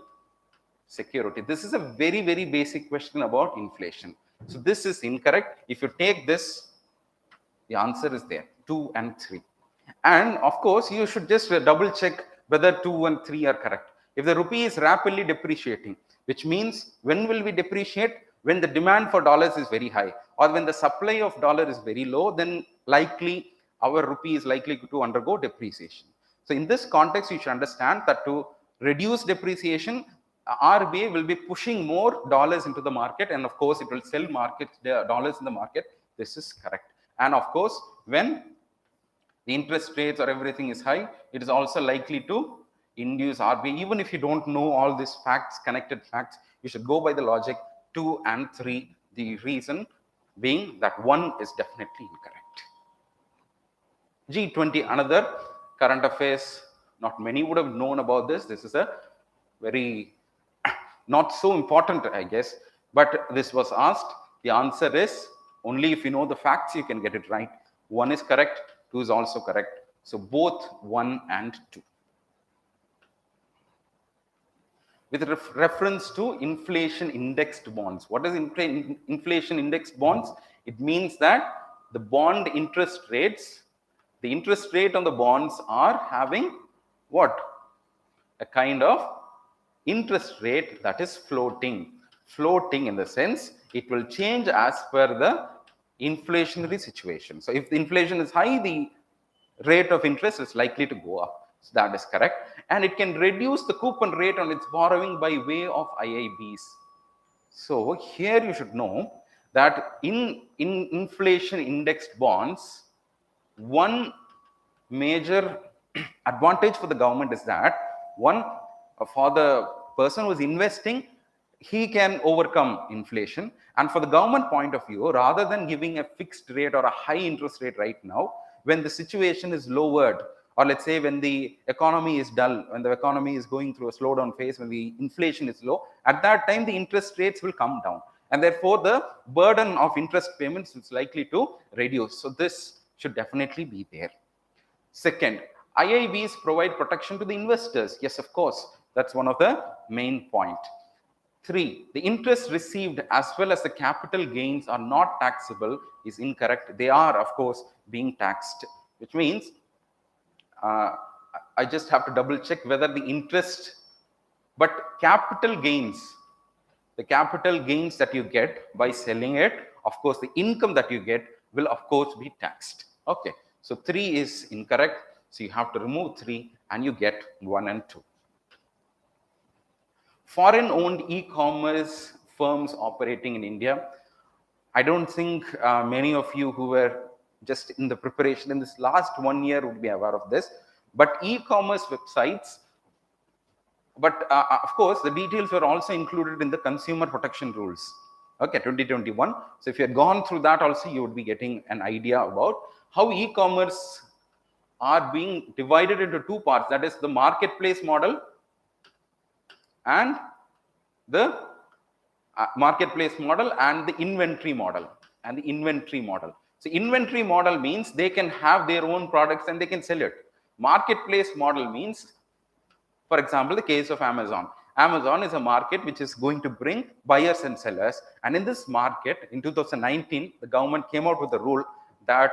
Speaker 4: security. This is a very, very basic question about inflation. So this is incorrect. If you take this, the answer is there, 2 and 3. And of course, you should just double check whether 2 and 3 are correct. If the rupee is rapidly depreciating, which means when will we depreciate? When the demand for dollars is very high, or when the supply of dollar is very low, then likely our rupee is likely to undergo depreciation. So in this context, you should understand that to reduce depreciation, RBI will be pushing more dollars into the market, and of course it will sell dollars in the market. This is correct. And of course, when the interest rates or everything is high, it is also likely to induce RBI. Even if you don't know all these facts, connected facts, you should go by the logic 2 and 3. The reason being that 1 is definitely incorrect. G20, another current affairs. Not many would have known about this. This is a very not so important, I guess, but this was asked. The answer is only if you know the facts, you can get it right. 1 is correct, 2 is also correct. So both 1 and 2. With reference to inflation indexed bonds. What is inflation indexed bonds? It means that the bond interest rates, the interest rate on the bonds are having what? A kind of interest rate that is floating. Floating in the sense it will change as per the inflationary situation. So if the inflation is high, the rate of interest is likely to go up. So that is correct. And it can reduce the coupon rate on its borrowing by way of IIBs. So here you should know that in inflation indexed bonds, one major advantage for the government is that for the person who is investing, he can overcome inflation. And for the government point of view, rather than giving a fixed rate or a high interest rate right now, when the situation is lowered, or let's say when the economy is dull, when the economy is going through a slowdown phase, when the inflation is low, at that time the interest rates will come down. And therefore the burden of interest payments is likely to reduce. So this should definitely be there. Second, IIBs provide protection to the investors. Yes, of course, that's one of the main point. 3, the interest received as well as the capital gains are not taxable is incorrect. They are, of course, being taxed, which means I just have to double check whether the interest, but capital gains, the capital gains that you get by selling it, of course, the income that you get will, of course, be taxed. Okay, so 3 is incorrect. So you have to remove 3 and you get 1 and 2. Foreign owned e-commerce firms operating in India. I don't think many of you who were just in the preparation in this last 1 year would be aware of this. But e-commerce websites, but of course, the details were also included in the consumer protection rules. Okay, 2021. So if you had gone through that also, you would be getting an idea about how e-commerce are being divided into 2 parts. That is the marketplace model and the marketplace model and the inventory model. So inventory model means they can have their own products and they can sell it. Marketplace model means, for example, the case of Amazon. Amazon is a market which is going to bring buyers and sellers. And in this market, in 2019, the government came out with a rule that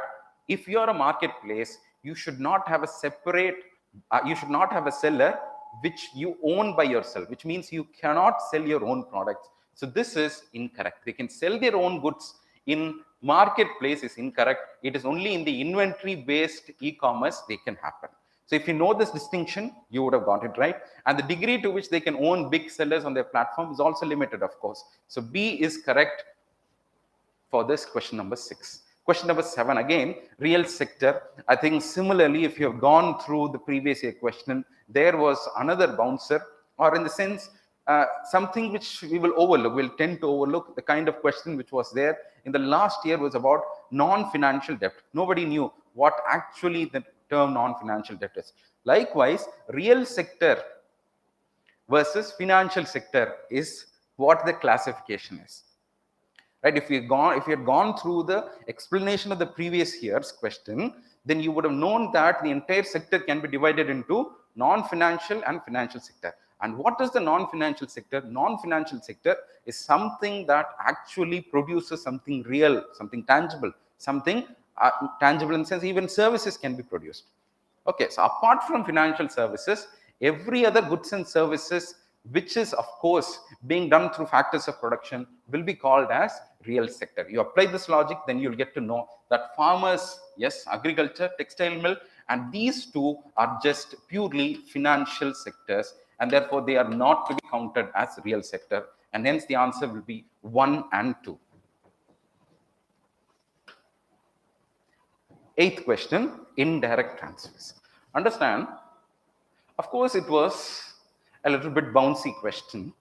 Speaker 4: if you are a marketplace, you should not have a separate, you should not have a seller which you own by yourself, which means you cannot sell your own products. So this is incorrect. They can sell their own goods in marketplace is incorrect. It is only in the inventory based e-commerce they can happen. So if you know this distinction, you would have got it right. And the degree to which they can own big sellers on their platform is also limited, of course. So B is correct for this question number 6. Question number 7, again, real sector. I think similarly, if you have gone through the previous year question, there was another bouncer, or in the sense, something which we will overlook, we'll tend to overlook. The kind of question which was there in the last year was about non-financial debt. Nobody knew what actually the term non-financial debt is. Likewise, real sector versus financial sector is what the classification is. Right? If you had gone through the explanation of the previous year's question, then you would have known that the entire sector can be divided into non-financial and financial sector. And what is the non-financial sector? Non-financial sector is something that actually produces something real, something tangible, something tangible in the sense even services can be produced. Okay, so apart from financial services, every other goods and services which is of course being done through factors of production will be called as real sector. You apply this logic, then you'll get to know that farmers, yes, agriculture, textile mill, and these two are just purely financial sectors, and therefore they are not to be counted as real sector, and hence the answer will be 1 and 2. Eighth question, indirect transfers. Understand, of course, it was a little bit bouncy question,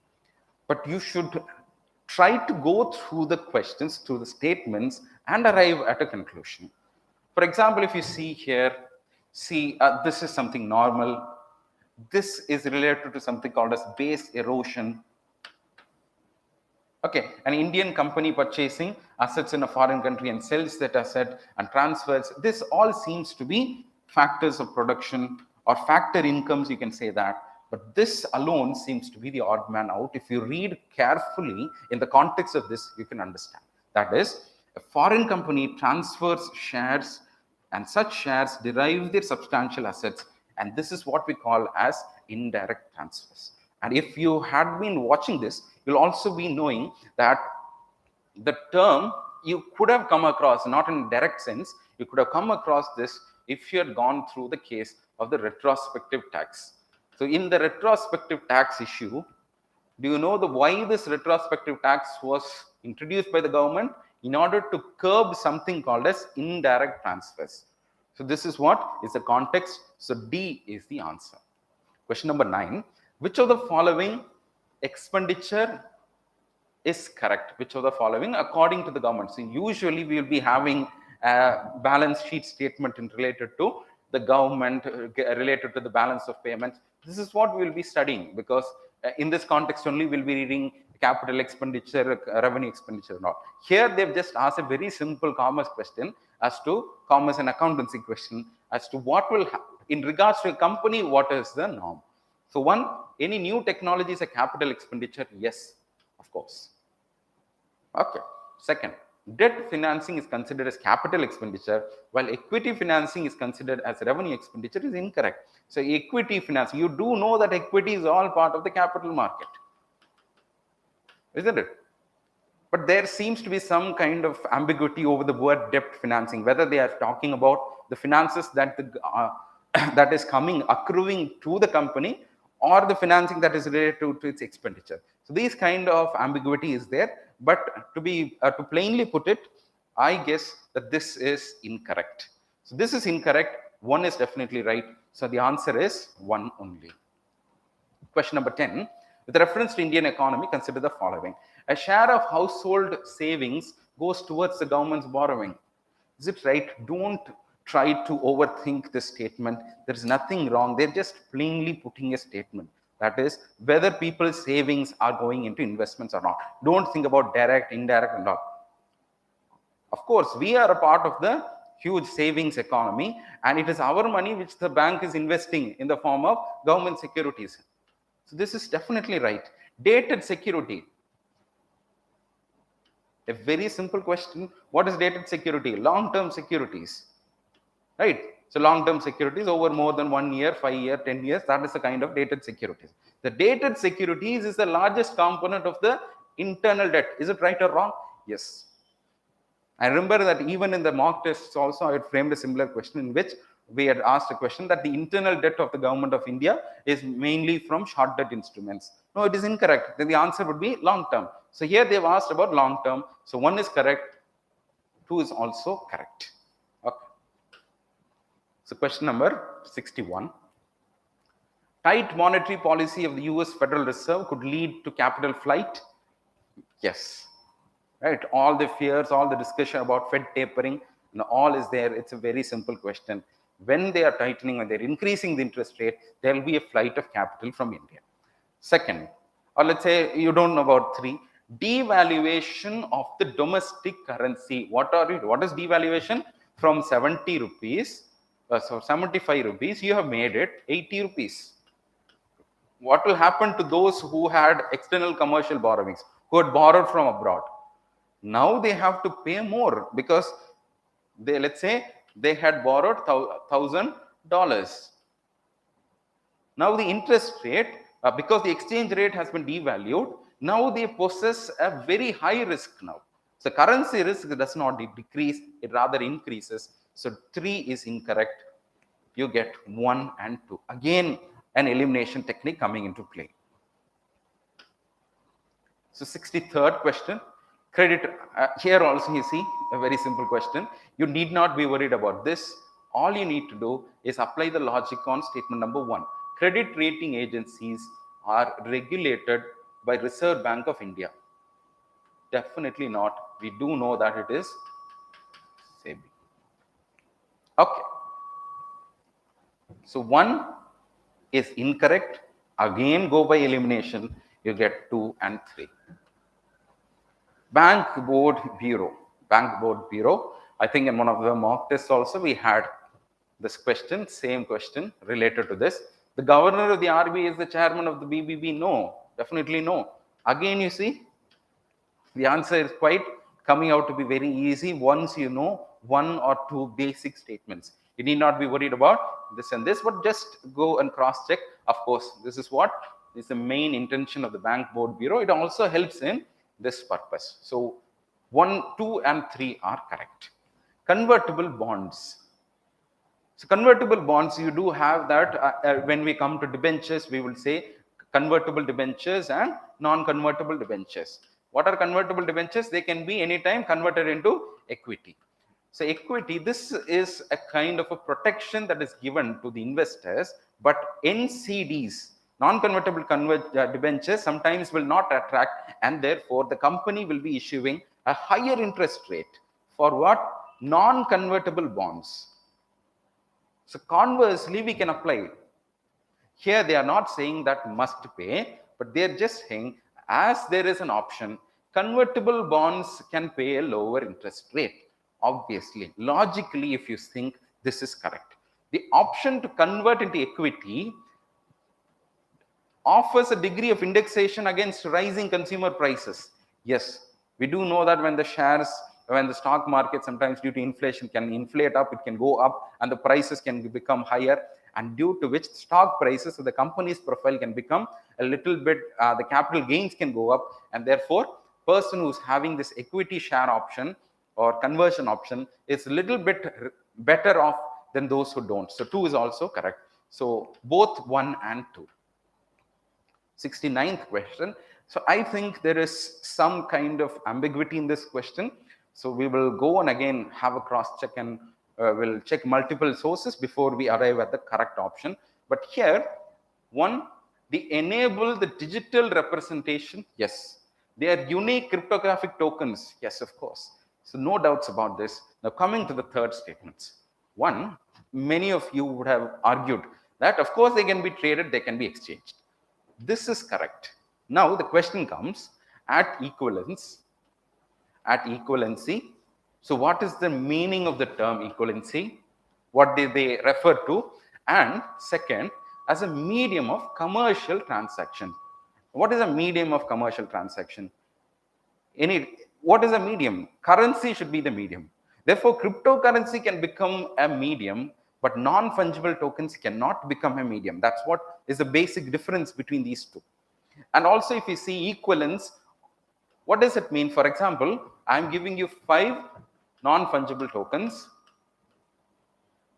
Speaker 4: but you should try to go through the questions, through the statements, and arrive at a conclusion. For example, if you see here, this is something normal. This is related to something called as base erosion. Okay, an Indian company purchasing assets in a foreign country and sells that asset and transfers. This all seems to be factors of production or factor incomes, you can say that. But this alone seems to be the odd man out. If you read carefully in the context of this, you can understand. That is, a foreign company transfers shares, and such shares derive their substantial assets. And this is what we call as indirect transfers. And if you had been watching this, you'll also be knowing that the term you could have come across, not in direct sense, you could have come across this if you had gone through the case of the retrospective tax. So in the retrospective tax issue, do you know why this retrospective tax was introduced by the government? In order to curb something called as indirect transfers. So this is what is the context. So D is the answer. Question number 9. Which of the following expenditure is correct? Which of the following according to the government? So usually we will be having a balance sheet statement related to the government, related to the balance of payments. This is what we will be studying, because in this context only we'll be reading capital expenditure, revenue expenditure and all. Here they've just asked a very simple commerce question as to commerce and accountancy question as to what will happen in regards to a company, what is the norm. So one, any new technology is a capital expenditure? Yes, of course. Okay. Second, debt financing is considered as capital expenditure, while equity financing is considered as revenue expenditure is incorrect. So equity financing, you do know that equity is all part of the capital market, isn't it? But there seems to be some kind of ambiguity over the word debt financing, whether they are talking about the finances that that is accruing to the company, or the financing that is related to its expenditure. So these kind of ambiguity is there, but to plainly put it, I guess that this is incorrect. So this is incorrect. 1 is definitely right. So the answer is 1 only. Question number 10. With reference to Indian economy, consider the following. A share of household savings goes towards the government's borrowing. Is it right? Don't try to overthink this statement. There is nothing wrong. They're just plainly putting a statement. That is, whether people's savings are going into investments or not. Don't think about direct, indirect and all. Of course, we are a part of the huge savings economy, and it is our money which the bank is investing in the form of government securities. So this is definitely right. Dated security. A very simple question. What is dated security? Long-term securities. Right? So long-term securities over more than 1 year, 5 years, 10 years, that is the kind of dated securities. The dated securities is the largest component of the internal debt. Is it right or wrong? Yes. I remember that even in the mock tests also, I had framed a similar question in which we had asked a question that the internal debt of the government of India is mainly from short debt instruments. No, it is incorrect. Then the answer would be long term. So here they've asked about long term. So 1 is correct. 2 is also correct. Okay. So question number 61. Tight monetary policy of the US Federal Reserve could lead to capital flight. Yes. Right? All the fears, all the discussion about Fed tapering, and all is there. It's a very simple question. When they are tightening, when they're increasing the interest rate, there will be a flight of capital from India. Second, or let's say you don't know about 3, devaluation of the domestic currency. What is devaluation? From 70 rupees, so 75 rupees, you have made it 80 rupees. What will happen to those who had external commercial borrowings, who had borrowed from abroad? Now they have to pay more because they, let's say, they had borrowed $1,000. Now the interest rate, because the exchange rate has been devalued, now they possess a very high risk now. So currency risk does not decrease, it rather increases. So 3 is incorrect. You get 1 and 2. Again, an elimination technique coming into play. So 63rd question, credit, here also you see a very simple question. You need not be worried about this. All you need to do is apply the logic on statement number 1. Credit rating agencies are regulated by Reserve Bank of India. Definitely not. We do know that it is SEBI. Okay. So 1 is incorrect. Again, go by elimination. You get 2 and 3. Bank Board Bureau. Bank Board Bureau. I think in one of the mock tests also we had this question, same question related to this. The governor of the RBI is the chairman of the BBB. No, definitely no. Again, you see, the answer is quite coming out to be very easy once you know 1 or 2 basic statements. You need not be worried about this and this, but just go and cross check. Of course, this is what is the main intention of the Bank Board Bureau. It also helps in this purpose. So 1, 2 and 3 are correct. Convertible bonds. So convertible bonds, you do have that when we come to debentures, we will say convertible debentures and non-convertible debentures. What are convertible debentures? They can be anytime converted into equity. So equity, this is a kind of a protection that is given to the investors, but NCDs, non-convertible debentures, sometimes will not attract, and therefore the company will be issuing a higher interest rate for what? Non-convertible bonds. So conversely, we can apply it. Here they are not saying that must pay, but they are just saying as there is an option, convertible bonds can pay a lower interest rate. Obviously, logically, if you think this is correct. The option to convert into equity offers a degree of indexation against rising consumer prices. Yes, we do know that when the shares, when the stock market sometimes due to inflation can inflate up, it can go up and the prices can become higher, and due to which stock prices of the company's profile can become a little bit, the capital gains can go up, and therefore person who's having this equity share option or conversion option is a little bit better off than those who don't. So 2 is also correct. So both 1 and 2. 69th question. So I think there is some kind of ambiguity in this question. So we will go and again have a cross check and we'll check multiple sources before we arrive at the correct option. But here, 1, they enable the digital representation. Yes. They are unique cryptographic tokens. Yes, of course. So no doubts about this. Now coming to the third statements. 1, many of you would have argued that of course they can be traded, they can be exchanged. This is correct. Now the question comes at equivalence, at equivalency. So what is the meaning of the term equivalency? What did they refer to? And second, as a medium of commercial transaction. What is a medium of commercial transaction? What is a medium? Currency should be the medium. Therefore, cryptocurrency can become a medium, but non-fungible tokens cannot become a medium. That's what is the basic difference between these two. And also, if you see equivalence, what does it mean? For example, I'm giving you 5 non-fungible tokens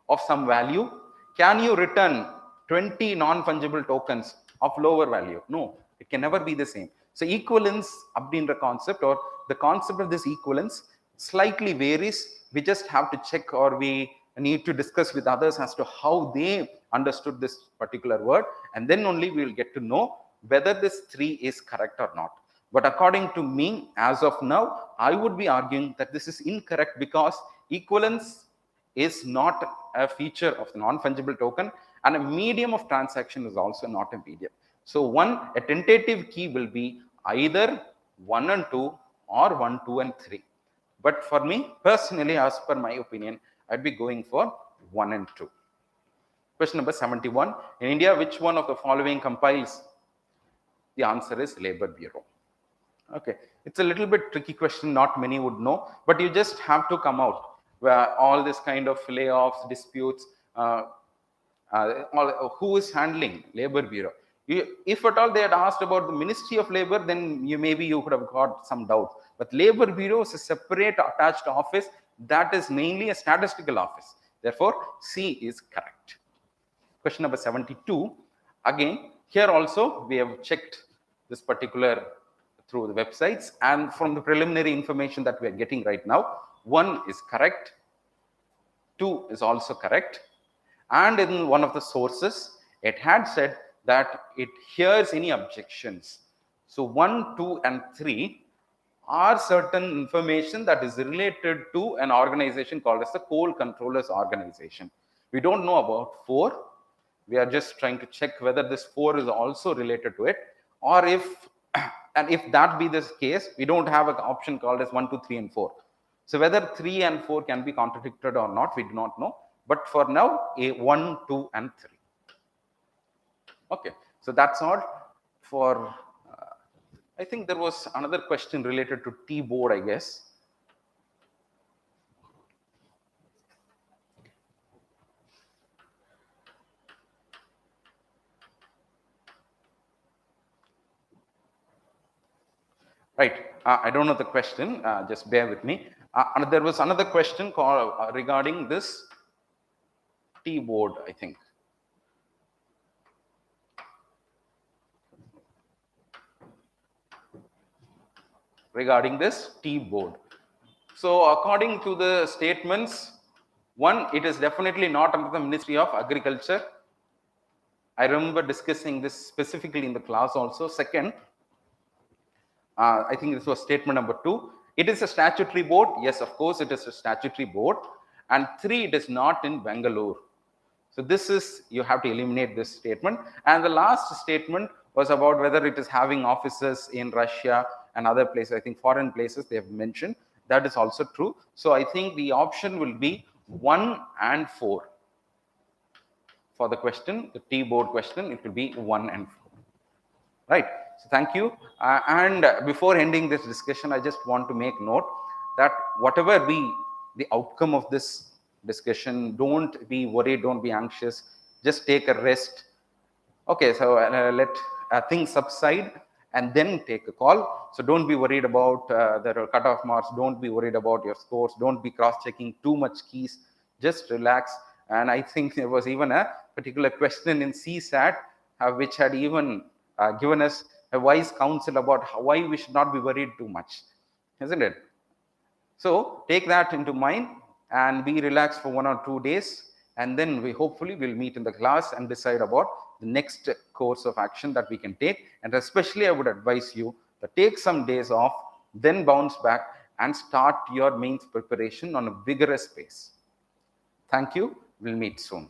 Speaker 4: of some value. Can you return 20 non-fungible tokens of lower value? No, it can never be the same. So equivalence abdinra concept, or the concept of this equivalence, slightly varies. We just have to check, or we need to discuss with others as to how they understood this particular word, and then only we will get to know whether this 3 is correct or not. But according to me, as of now, I would be arguing that this is incorrect, because equivalence is not a feature of the non-fungible token, and a medium of transaction is also not a medium. So a tentative key will be either 1 and 2 or 1, 2 and 3. But for me, personally, as per my opinion, I'd be going for 1 and 2. Question number 71. In India, which one of the following compiles? The answer is Labor Bureau. Okay, it's a little bit tricky question, not many would know, but you just have to come out where all this kind of layoffs, disputes, who is handling Labor Bureau? If at all they had asked about the Ministry of Labor, then maybe you could have got some doubt. But Labor Bureau is a separate attached office that is mainly a statistical office. Therefore, C is correct. Question number 72. Again, here also we have checked this particular through the websites, and from the preliminary information that we are getting right now, 1 is correct, 2 is also correct, and in one of the sources it had said that it hears any objections. So 1, 2 and 3 are certain information that is related to an organization called as the Coal Controllers Organization. We don't know about 4. We are just trying to check whether this 4 is also related to it, or if and if that be this case, we don't have an option called as 1, 2, 3 and 4. So whether 3 and 4 can be contradicted or not, we do not know. But for now, a 1, 2 and 3. Okay, so that's all for I think there was another question related to T-board, I guess. Right, I don't know the question, just bear with me. There was another question regarding this T-board, I think. Regarding this T-board. So according to the statements, 1, it is definitely not under the Ministry of Agriculture. I remember discussing this specifically in the class also. Second, I think this was statement number 2. It is a statutory board. Yes, of course, it is a statutory board. And 3, it is not in Bangalore. So this is, you have to eliminate this statement. And the last statement was about whether it is having offices in Russia and other places. I think foreign places they have mentioned. That is also true. So I think the option will be 1 and 4. For the question, the T-board question, it will be 1 and 4. Right. So thank you. And before ending this discussion, I just want to make note that whatever be the outcome of this discussion, don't be worried, don't be anxious, just take a rest. Okay, so let things subside and then take a call. So don't be worried about the cutoff marks, don't be worried about your scores, don't be cross-checking too much keys, just relax. And I think there was even a particular question in CSAT which had even given us a wise counsel about why we should not be worried too much, isn't it? So take that into mind and be relaxed for 1 or 2 days, and then we hopefully will meet in the class and decide about the next course of action that we can take. And especially I would advise you to take some days off, then bounce back and start your mains preparation on a vigorous pace. Thank you. We'll meet soon.